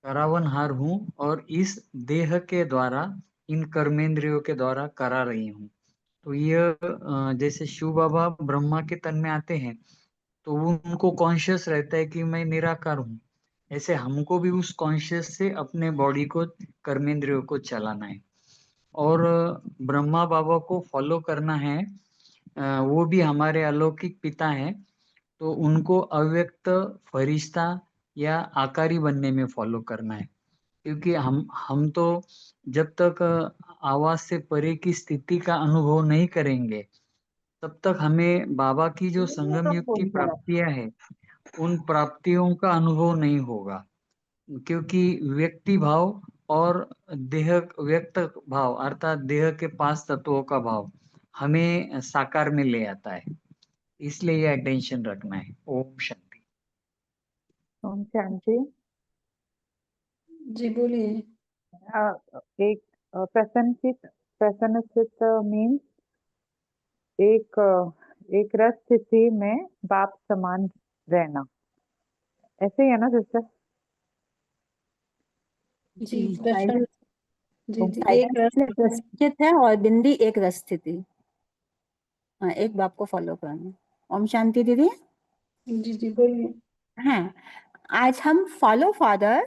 करावनहार हूँ और इस देह के द्वारा, इन कर्मेंद्रियों के द्वारा करा रही हूँ। तो ये जैसे शिव बाबा ब्रह्मा के तन में आते हैं, तो उनको कॉन्शियस रहता है कि मैं निराकार हूँ। ऐसे हमको भी उस कॉन्शियस से अपने बॉडी को, कर्मेंद्रियों को चलाना है। और ब्रह्मा बाबा को फॉलो करना है। वो भी हमारे अलौकिक पिता हैं, तो उनको अव्यक्त फरिश्ता या आकारी बनने में फॉलो करना है। क्योंकि हम तो जब तक आवाज से परे की स्थिति का अनुभव नहीं करेंगे, तब तक हमें बाबा की जो संगम युग की प्राप्तियां है उन प्राप्तियों का अनुभव नहीं होगा, क्योंकि व्यक्ति भाव और देह व्यक्त भाव अर्थात देह के 5 तत्वों का भाव हमें साकार में ले आता है। इसलिए यह अटेंशन रखना है। ओम शांति। ओम शांति। जी बोलिए। एक प्रसन्न चित्त मीन्स एक रस स्थिति में बाप समान रहना, ऐसे ही है ना सिस्टर? जी जी प्रसन्न। टाइटल जी जी एक टाइटल प्रस्थित है और बिंदी एक रस स्थिति। हाँ, एक बाप को फॉलो करना। ओम शांति दीदी। जी जी बोलिए। हाँ, आज हम फॉलो फादर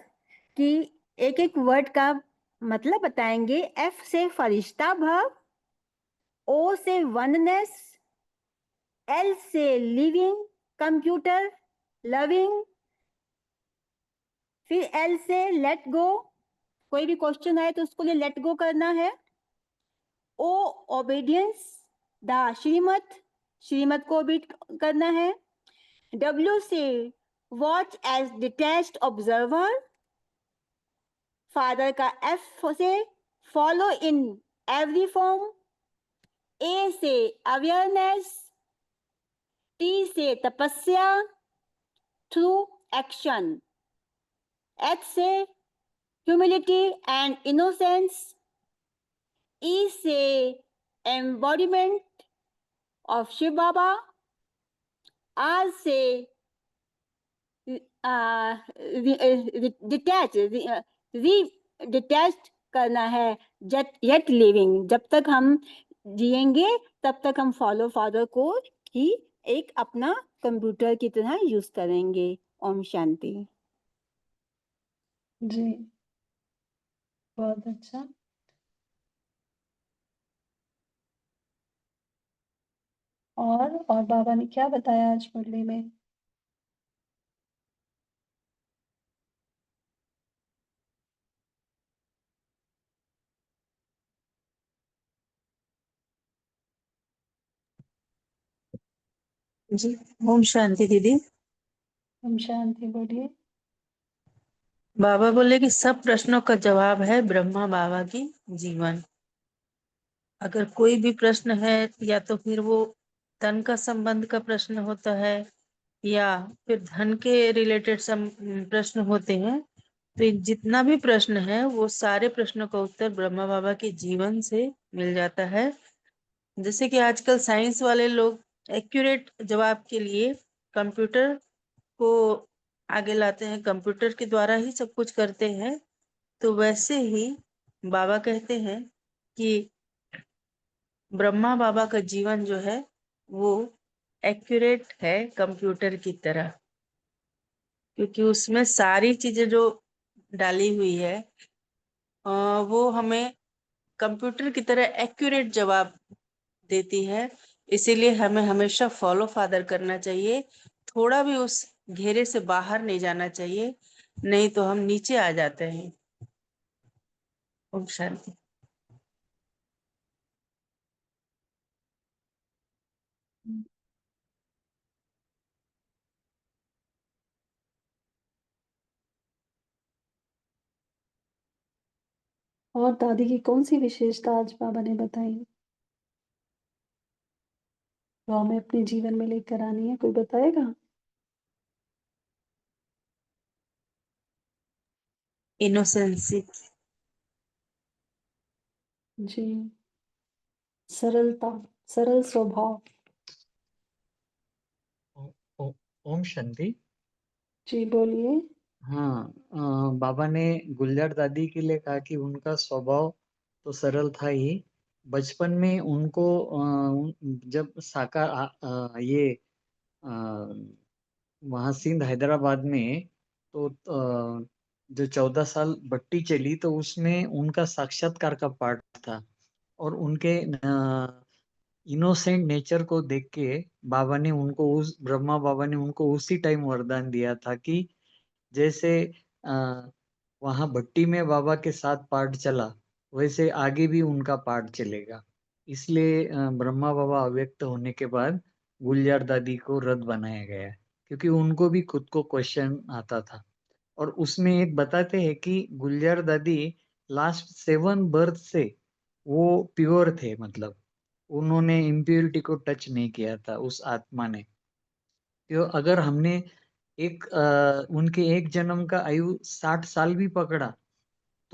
की एक एक वर्ड का मतलब बताएंगे। एफ से फरिश्ता भव, ओ से वननेस, एल से लिविंग कंप्यूटर लविंग, फिर एल से लेट गो, कोई भी क्वेश्चन आए तो उसको लिए लेट गो करना है। ओ ओबीडियंस, द श्रीमत को ओबीट करना है। डब्ल्यू से watch as detached observer, father का एफ से follow in every form. A से अवेयरनेस, टी से तपस्या थ्रू एक्शन, एच से ह्यूमिलिटी एंड इनोसेंस, ई से embodiment of Shiv Baba, R से डिटैच करना है, येट लिविंग, जब तक हम जिएंगे तब तक हम फॉलो फादर को ही एक अपना कंप्यूटर की तरह यूज करेंगे। ओम शांति। जी बहुत अच्छा। और बाबा ने क्या बताया आज मुरली में? जी ओम शांति दीदी। ओम शांति बोलिए। बाबा बोले कि सब प्रश्नों का जवाब है ब्रह्मा बाबा की जीवन। अगर कोई भी प्रश्न है या तो फिर वो धन का संबंध का प्रश्न होता है या फिर धन के रिलेटेड प्रश्न होते हैं, तो ये जितना भी प्रश्न है वो सारे प्रश्नों का उत्तर ब्रह्मा बाबा के जीवन से मिल जाता है। जैसे कि आजकल साइंस वाले लोग एक्यूरेट जवाब के लिए कंप्यूटर को आगे लाते हैं, कंप्यूटर के द्वारा ही सब कुछ करते हैं। तो वैसे ही बाबा कहते हैं कि ब्रह्मा बाबा का जीवन जो है वो एक्यूरेट है कंप्यूटर की तरह, क्योंकि उसमें सारी चीजें जो डाली हुई है वो हमें कंप्यूटर की तरह एक्यूरेट जवाब देती है। इसीलिए हमें हमेशा फॉलो फादर करना चाहिए, थोड़ा भी उस घेरे से बाहर नहीं जाना चाहिए, नहीं तो हम नीचे आ जाते हैं। ओम शांति। और दादी की कौन सी विशेषता आज बाबा ने बताई जो हमें अपने जीवन में लेकर आनी है? कोई बताएगा? इनोसेंसी। जी सरलता, सरल स्वभाव। ओम शांति। जी बोलिए। हाँ, बाबा ने गुलजार दादी के लिए कहा कि उनका स्वभाव तो सरल था ही। बचपन में उनको जब साकार ये वहाँ सिंध हैदराबाद में, तो जो 14 साल भट्टी चली तो उसमें उनका साक्षात्कार का पाठ था। और उनके इनोसेंट नेचर को देख के ब्रह्मा बाबा ने उनको उसी टाइम वरदान दिया था कि जैसे आ, वहाँ भट्टी में बाबा के साथ पाठ चला, वैसे आगे भी उनका पाठ चलेगा। इसलिए ब्रह्मा बाबा अव्यक्त होने के बाद गुलजार दादी को रथ बनाया गया। क्योंकि उनको भी खुद को क्वेश्चन आता था। और उसमें एक बताते हैं कि गुलजार दादी लास्ट 7 बर्थ से वो प्योर थे, मतलब उन्होंने इम्प्योरिटी को टच नहीं किया था उस आत्मा ने। तो अगर हमने उनके एक जन्म का आयु 60 साल भी पकड़ा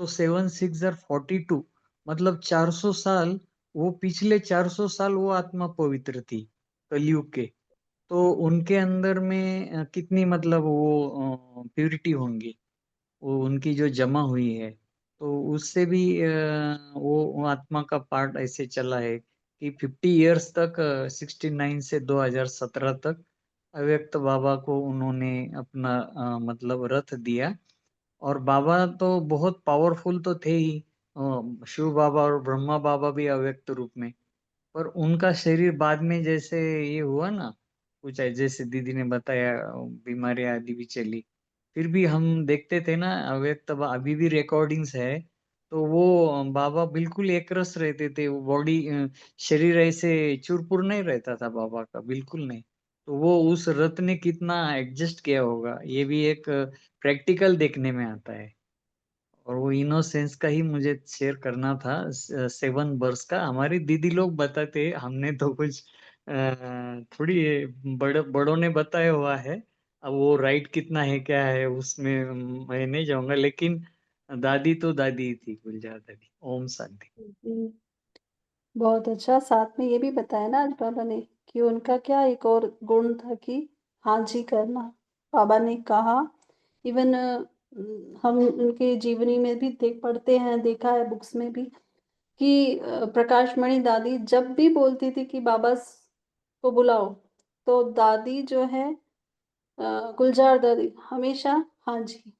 तो 7 6 42, मतलब 400 साल, वो पिछले 400 साल वो आत्मा पवित्र थी कलयुग के। तो उनके अंदर में कितनी मतलब वो प्यूरिटी होंगी, वो उनकी जो जमा हुई है। तो उससे भी वो आत्मा का पार्ट ऐसे चला है कि 50 इयर्स तक 69 से 2017 तक अव्यक्त बाबा को उन्होंने अपना मतलब रथ दिया। और बाबा तो बहुत पावरफुल तो थे ही, शिव बाबा और ब्रह्मा बाबा भी अव्यक्त रूप में। पर उनका शरीर बाद में जैसे ये हुआ ना, कुछ जैसे दीदी ने बताया, बीमारियां आदि भी चली, फिर भी हम देखते थे ना अव्यक्त अभी भी रिकॉर्डिंग्स है। तो वो बाबा बिल्कुल एकरस रहते थे, वो बॉडी शरीर ऐसे चूरपुर नहीं रहता था बाबा का, बिल्कुल नहीं। तो वो उस रथ ने कितना एडजस्ट किया होगा, ये भी एक प्रैक्टिकल देखने में आता है। और वो इनोसेंस का ही मुझे शेयर करना था, 7 वर्ष का। हमारी दीदी लोग बताते, हमने तो कुछ थोड़ी बड़ों ने बताया हुआ है। अब वो राइट कितना है क्या है उसमें मैं नहीं जाऊंगा, लेकिन दादी तो दादी ही थी, गुलजार दादी। ओम शांति। बहुत अच्छा। साथ में ये भी बताया ना आज बाबा ने कि उनका क्या एक और गुण था कि हाँ जी करना। बाबा ने कहा, इवन हम उनके जीवनी में भी पढ़ते हैं, देखा है बुक्स में भी कि प्रकाश मणि दादी जब भी बोलती थी कि बाबा को बुलाओ, तो दादी जो है गुलजार दादी हमेशा हाँ जी।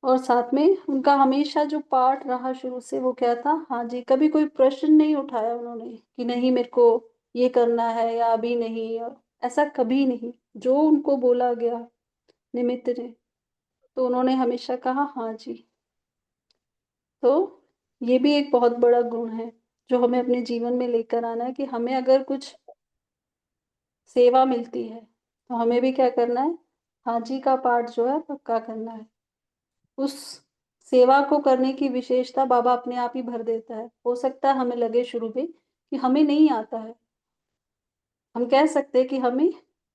और साथ में उनका हमेशा जो पाठ रहा शुरू से वो क्या था, हाँ जी। कभी कोई प्रश्न नहीं उठाया उन्होंने कि नहीं मेरे को ये करना है या अभी नहीं, और ऐसा कभी नहीं। जो उनको बोला गया निमित्त ने, तो उन्होंने हमेशा कहा हाँ जी। तो ये भी एक बहुत बड़ा गुण है जो हमें अपने जीवन में लेकर आना है कि हमें अगर कुछ सेवा मिलती है तो हमें भी क्या करना है, हाँ जी का पाठ जो है पक्का करना है। उस सेवा को करने की विशेषता बाबा अपने आप ही भर देता है। हो सकता है हमें लगे शुरू में कि हमें नहीं आता है, हम कह सकते हैं कि हमें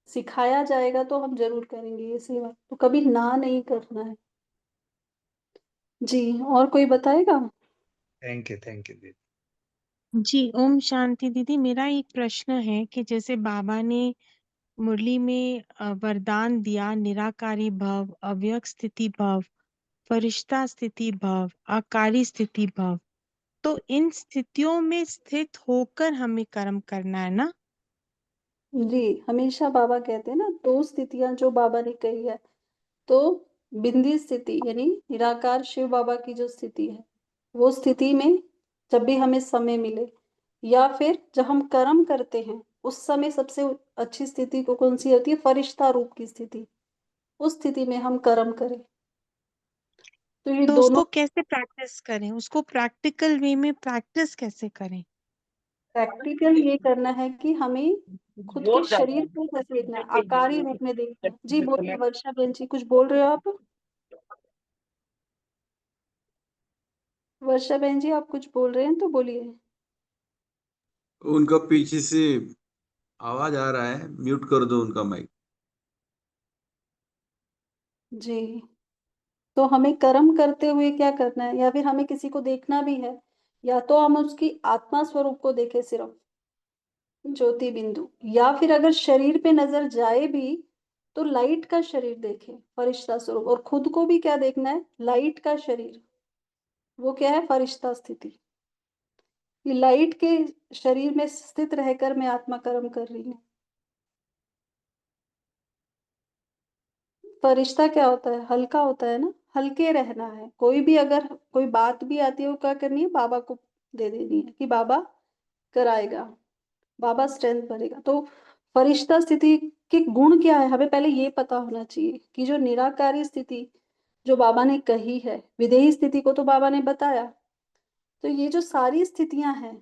सिखाया जाएगा तो हम जरूर करेंगे ये सेवा, तो कभी ना नहीं करना है। जी, और कोई बताएगा? थैंक यू दीदी। जी, ओम शांति दीदी। मेरा एक प्रश्न है कि जैसे बाबा ने मुरली में वरदान दिया, निराकारी भव, अव्यक्त स्थिति भव, फरिश्ता स्थिति भव, आकारी स्थिति भव, तो इन स्थितियों में स्थित होकर हमें कर्म करना है ना? जी, हमेशा बाबा कहते हैं ना, दो स्थितियां जो बाबा ने कही है। तो बिंदी स्थिति यानी निराकार शिव बाबा की जो स्थिति है, वो स्थिति में जब भी हमें समय मिले, या फिर जब हम कर्म करते हैं उस समय सबसे अच्छी स्थिति को कौन सी होती है, फरिश्ता रूप की स्थिति। उस स्थिति में हम कर्म करें। तो ये तो दोनों उसको कैसे प्रैक्टिस करें, उसको प्रैक्टिकल वे में प्रैक्टिस कैसे करें? प्रैक्टिकल ये करना है कि हमें खुद के शरीर को कैसे देखना है, आकारी रूप में देखना है। जी बोलिए वर्षा बहन जी, कुछ बोल रहे हो आप? वर्षा बहन जी आप कुछ बोल रहे हैं तो बोलिए। उनका पीछे से आवाज आ रहा है, म्यूट कर दो उनका माइक। जी, तो हमें कर्म करते हुए क्या करना है, या फिर हमें किसी को देखना भी है, या तो हम उसकी आत्मा स्वरूप को देखें सिर्फ, ज्योति बिंदु, या फिर अगर शरीर पे नजर जाए भी तो लाइट का शरीर देखें, फरिश्ता स्वरूप। और खुद को भी क्या देखना है, लाइट का शरीर। वो क्या है, फरिश्ता स्थिति। ये लाइट के शरीर में स्थित रहकर मैं आत्मा कर्म कर रही हूँ। फरिश्ता क्या होता है, हल्का होता है ना, हल्के रहना है। कोई भी अगर कोई बात भी आती है वो क्या करनी है, बाबा को दे देनी है कि बाबा कराएगा, बाबा स्ट्रेंथ भरेगा। तो फरिश्ता स्थिति के गुण क्या है, हमें पहले ये पता होना चाहिए कि जो निराकारी स्थिति जो बाबा ने कही है, विदेही स्थिति को तो बाबा ने बताया, तो ये जो सारी स्थितियां हैं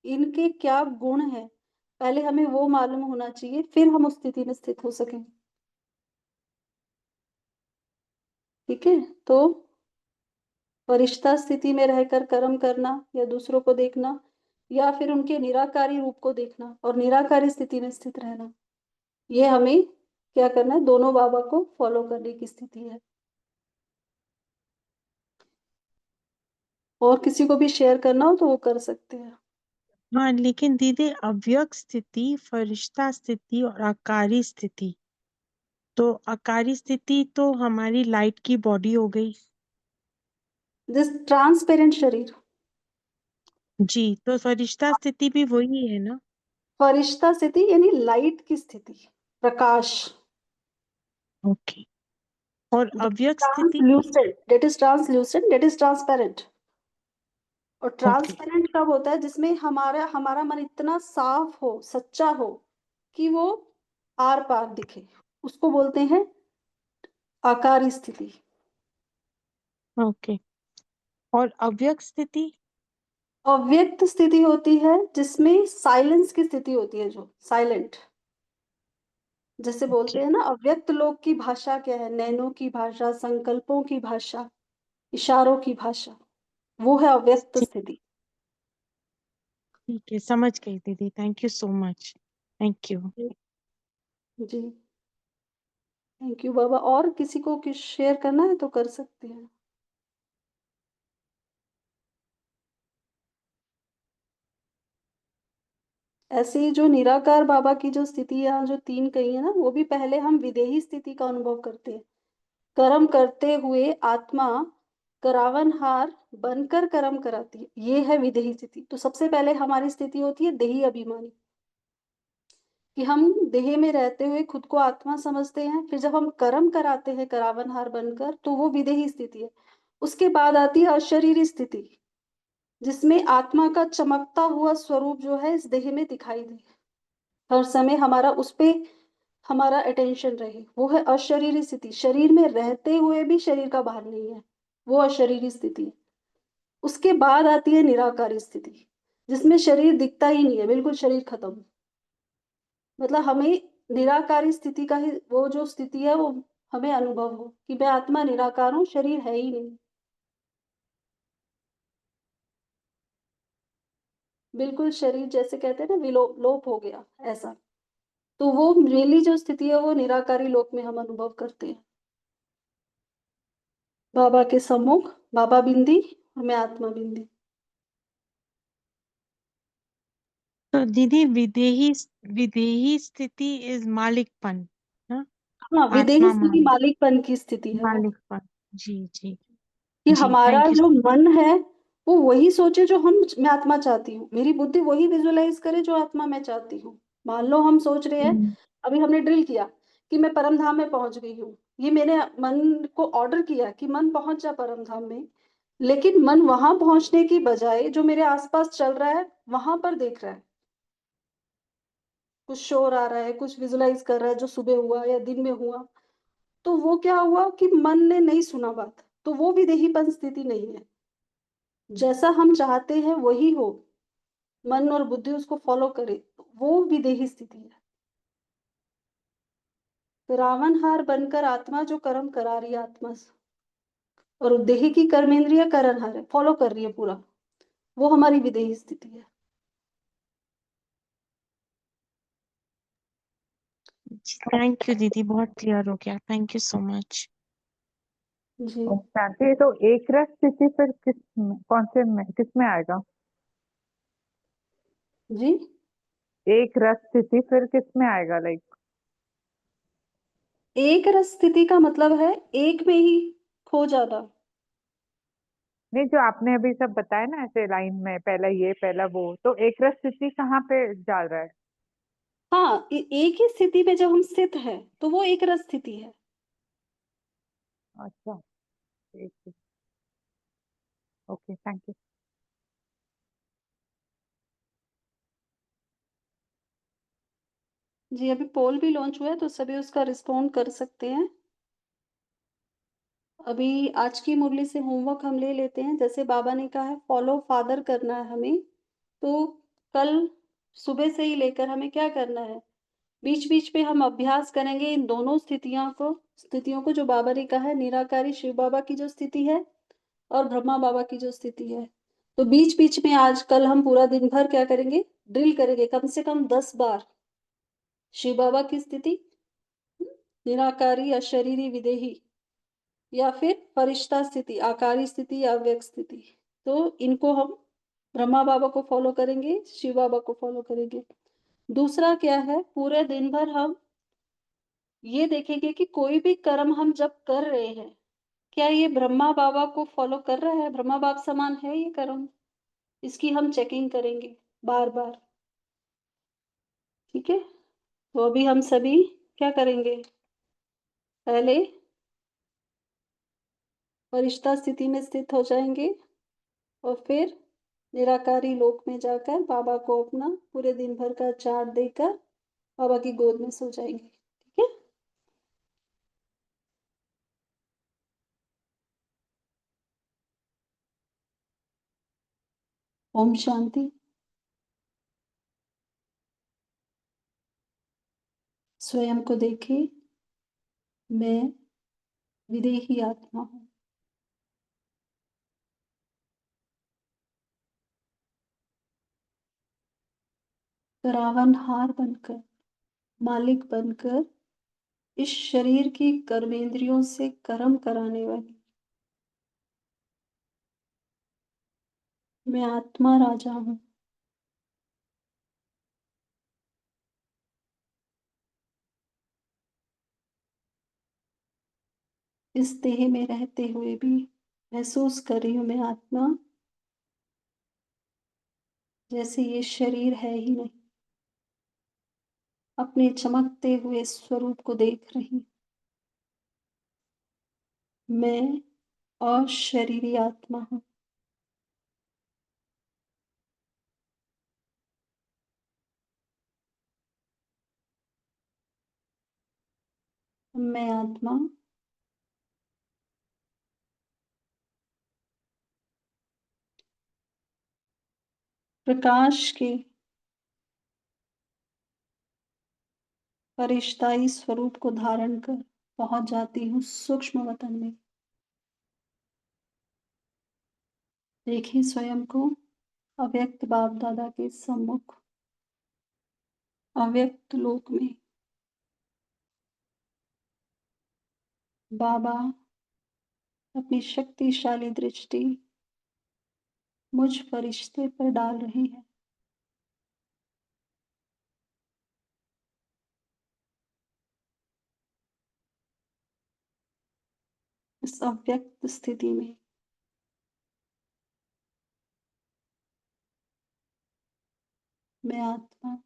इनके क्या गुण हैं, पहले हमें वो मालूम होना चाहिए, फिर हम उस स्थिति में स्थित हो सकेंगे। ठीक है, तो फरिश्ता स्थिति में रहकर कर्म करना या दूसरों को देखना, या फिर उनके निराकारी रूप को देखना और निराकारी स्थिति में स्थित रहना, ये हमें क्या करना है, दोनों बाबा को फॉलो करने की स्थिति है। और किसी को भी शेयर करना हो तो वो कर सकते हैं। हाँ, लेकिन दीदी अव्यक्त स्थिति, फरिश्ता स्थिति और आकारी स्थिति, तो आकारी स्थिति तो हमारी लाइट की बॉडी हो गई। दिस ट्रांसपेरेंट शरीर, जी, तो फरिश्ता स्थिति भी वही है ना? फरिश्ता स्थिति यानी लाइट की स्थिति, प्रकाश। ओके। और अव्यक्त स्थिति? Translucent, that is translucent, that is transparent. और ओके, ट्रांसपेरेंट कब होता है, जिसमें हमारा हमारा मन इतना साफ हो, सच्चा हो कि वो आर पार दिखे, उसको बोलते हैं आकारी स्थिति। ओके। और अव्यक्त स्थिति? अव्यक्त स्थिति होती है जिसमें साइलेंस की स्थिति होती है, जो साइलेंट, जैसे ओके, बोलते हैं ना, अव्यक्त लोक की भाषा क्या है, नैनों की भाषा, संकल्पों की भाषा, इशारों की भाषा, वो है अव्यक्त ठीक स्थिति। ठीक है, समझ गई दीदी। Thank you so much. Thank you. जी, थैंक यू बाबा। और किसी को कुछ शेयर करना है तो कर सकते हैं। ऐसे ही जो निराकार बाबा की जो स्थिति यहाँ जो तीन कही है ना, वो भी पहले हम विदेही स्थिति का अनुभव करते हैं। कर्म करते हुए आत्मा करावनहार बनकर कर्म कराती है, ये है विदेही स्थिति। तो सबसे पहले हमारी स्थिति होती है देही अभिमानी, कि हम देह में रहते हुए खुद को आत्मा समझते हैं। फिर जब हम कर्म कराते हैं करावनहार बनकर, तो वो विदेही स्थिति है। उसके बाद आती है अशरीरी स्थिति, जिसमें आत्मा का चमकता हुआ स्वरूप जो है इस देह में दिखाई दे, हर समय हमारा उस पे हमारा अटेंशन रहे, वो है अशरीरी स्थिति। शरीर में रहते हुए भी शरीर का भान नहीं है, वो अशरीरी स्थिति है। उसके बाद आती है निराकारी स्थिति, जिसमें शरीर दिखता ही नहीं है, बिल्कुल शरीर खत्म। मतलब हमें निराकारी स्थिति का ही वो जो स्थिति है वो हमें अनुभव हो कि मैं आत्मा निराकार हूँ, शरीर है ही नहीं, बिल्कुल शरीर जैसे कहते हैं ना लोप हो गया ऐसा। तो वो मेरी जो स्थिति है वो निराकारी लोक में हम अनुभव करते हैं, बाबा के सम्मुख, बाबा बिंदी और मैं आत्मा बिंदी। तो दीदी विदेही विदेही स्थिति इज मालिकपन, हाँ? हाँ, विदेही आत्मा स्थिति मालिक, मालिकपन की स्थिति है वो, मालिकपन। जी जी। कि जी, हमारा थैंक यू। जो मन है वो वही सोचे जो मैं आत्मा चाहती हूँ, मेरी बुद्धि वही विजुलाइज करे जो आत्मा मैं चाहती हूँ। मान लो हम सोच रहे हैं, अभी हमने ड्रिल किया कि मैं परम धाम में पहुंच गई हूँ, ये मैंने मन को ऑर्डर किया कि मन पहुंच जा परम धाम में, लेकिन मन वहां पहुंचने की बजाय जो मेरे आसपास चल रहा है वहां पर देख रहा है, कुछ शोर आ रहा है, कुछ विजुलाइज कर रहा है जो सुबह हुआ या दिन में हुआ। तो वो क्या हुआ कि मन ने नहीं सुना बात, तो वो विदेहीपन स्थिति नहीं है। जैसा हम चाहते हैं वही हो, मन और बुद्धि उसको फॉलो करे, तो वो विदेही स्थिति है। तो रावणहार बनकर आत्मा जो कर्म करा रही है आत्मा से, और देह की कर्मेंद्रिय करणहार है, फॉलो कर रही है पूरा, वो हमारी विदेही स्थिति है। थैंक यू दीदी, बहुत क्लियर हो गया। Thank you so much. जी और शांति, तो एक रस स्थिति फिर कौन से में किस में आएगा? जी, एक रस स्थिति फिर किस में आएगा, लाइक? एक रस स्थिति का मतलब है एक में ही खो जाना। नहीं, जो आपने अभी सब बताया ना ऐसे लाइन में, पहला ये पहला वो, तो एक रस स्थिति कहाँ पे जा रहा है? हाँ, एक ही स्थिति में जब हम स्थित हैं तो वो एक रस स्थिति है। अच्छा, एक, ओके, थैंक यू। जी, अभी पोल भी लॉन्च हुआ है तो सभी उसका रिस्पॉन्ड कर सकते हैं। अभी आज की मुरली से होमवर्क हम ले लेते हैं। जैसे बाबा ने कहा है फॉलो फादर करना है हमें, तो कल सुबह से ही लेकर हमें क्या करना है, बीच बीच में हम अभ्यास करेंगे इन दोनों स्थितियों को जो बाबा ने कहा है, निराकारी शिव बाबा की जो स्थिति है और ब्रह्मा बाबा की जो स्थिति है। तो बीच बीच में आज कल हम पूरा दिन भर क्या करेंगे, ड्रिल करेंगे कम से कम 10 बार शिव बाबा की स्थिति, निराकारी अशरीरी विदेही, या फिर फरिश्ता स्थिति, आकारी स्थिति या अव्यक्त स्थिति। तो इनको हम ब्रह्मा बाबा को फॉलो करेंगे, शिव बाबा को फॉलो करेंगे। दूसरा क्या है, पूरे दिन भर हम ये देखेंगे कि कोई भी कर्म हम जब कर रहे हैं, क्या ये ब्रह्मा बाबा को फॉलो कर रहा है, ब्रह्मा बाप समान है ये कर्म, इसकी हम चेकिंग करेंगे बार बार। ठीक है, तो अभी हम सभी क्या करेंगे, पहले फरिश्ता स्थिति में स्थित हो जाएंगे और फिर निराकारी लोक में जाकर बाबा को अपना पूरे दिन भर का चार्ट देकर बाबा की गोद में सो जाएंगे। ठीक है, ओम शांति। स्वयं को देखें, मैं विदेही आत्मा हूँ। करावनहार बनकर, मालिक बनकर इस शरीर की कर्मेंद्रियों से कर्म कराने वाली मैं आत्मा राजा हूँ। इस देह में रहते हुए भी महसूस कर रही हूँ मैं आत्मा, जैसे ये शरीर है ही नहीं। अपने चमकते हुए स्वरूप को देख रही हूँ। मैं अशरीरी आत्मा हूँ। मैं आत्मा प्रकाश के फरिश्ताई स्वरूप को धारण कर पहुंच जाती हूँ सूक्ष्म वतन में। देखिए स्वयं को अव्यक्त बाप दादा के सम्मुख, अव्यक्त लोक में। बाबा अपनी शक्तिशाली दृष्टि मुझ फरिश्ते पर डाल रहे हैं। इस अव्यक्त स्थिति में मैं आत्मा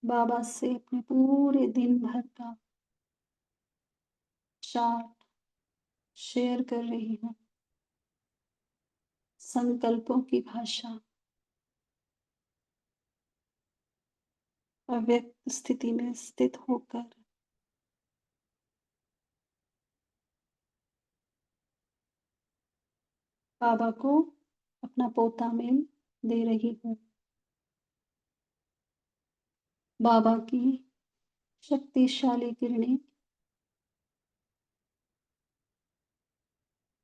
बाबा से अपने पूरे दिन भर का चार्ट शेयर कर रही हूँ। संकल्पों की भाषा अव्यक्त स्थिति में स्थित होकर बाबा को अपना पोता मेल दे रही हूँ। बाबा की शक्तिशाली किरणें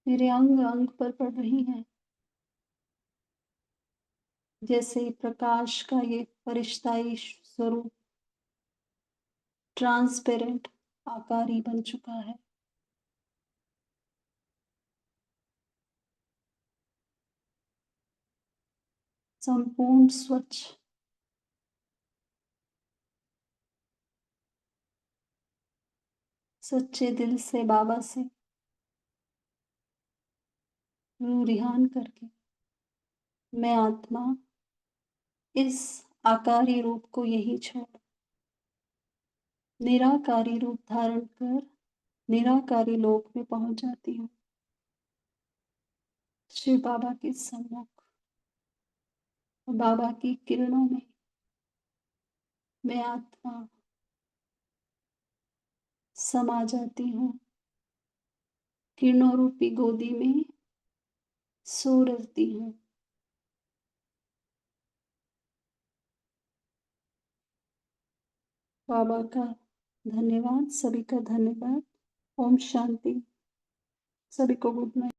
मेरे अंग अंग पर पड़ रही हैं, जैसे प्रकाश का ये फरिश्ताई स्वरूप ट्रांसपेरेंट आकारी बन चुका है। संपूर्ण स्वच्छ, सच्चे दिल से बाबा से रूह रिहान करके मैं आत्मा इस आकारी रूप को यही छोड़ निराकारी रूप धारण कर निराकारी लोक में पहुंच जाती हूँ। शिव बाबा के सम्मुख बाबा की किरणों में मैं आत्मा समा जाती हूँ। किरणों रूपी गोदी में सो रहती हूँ। बाबा का धन्यवाद, सभी का धन्यवाद। ओम शांति। सभी को गुड नाइट।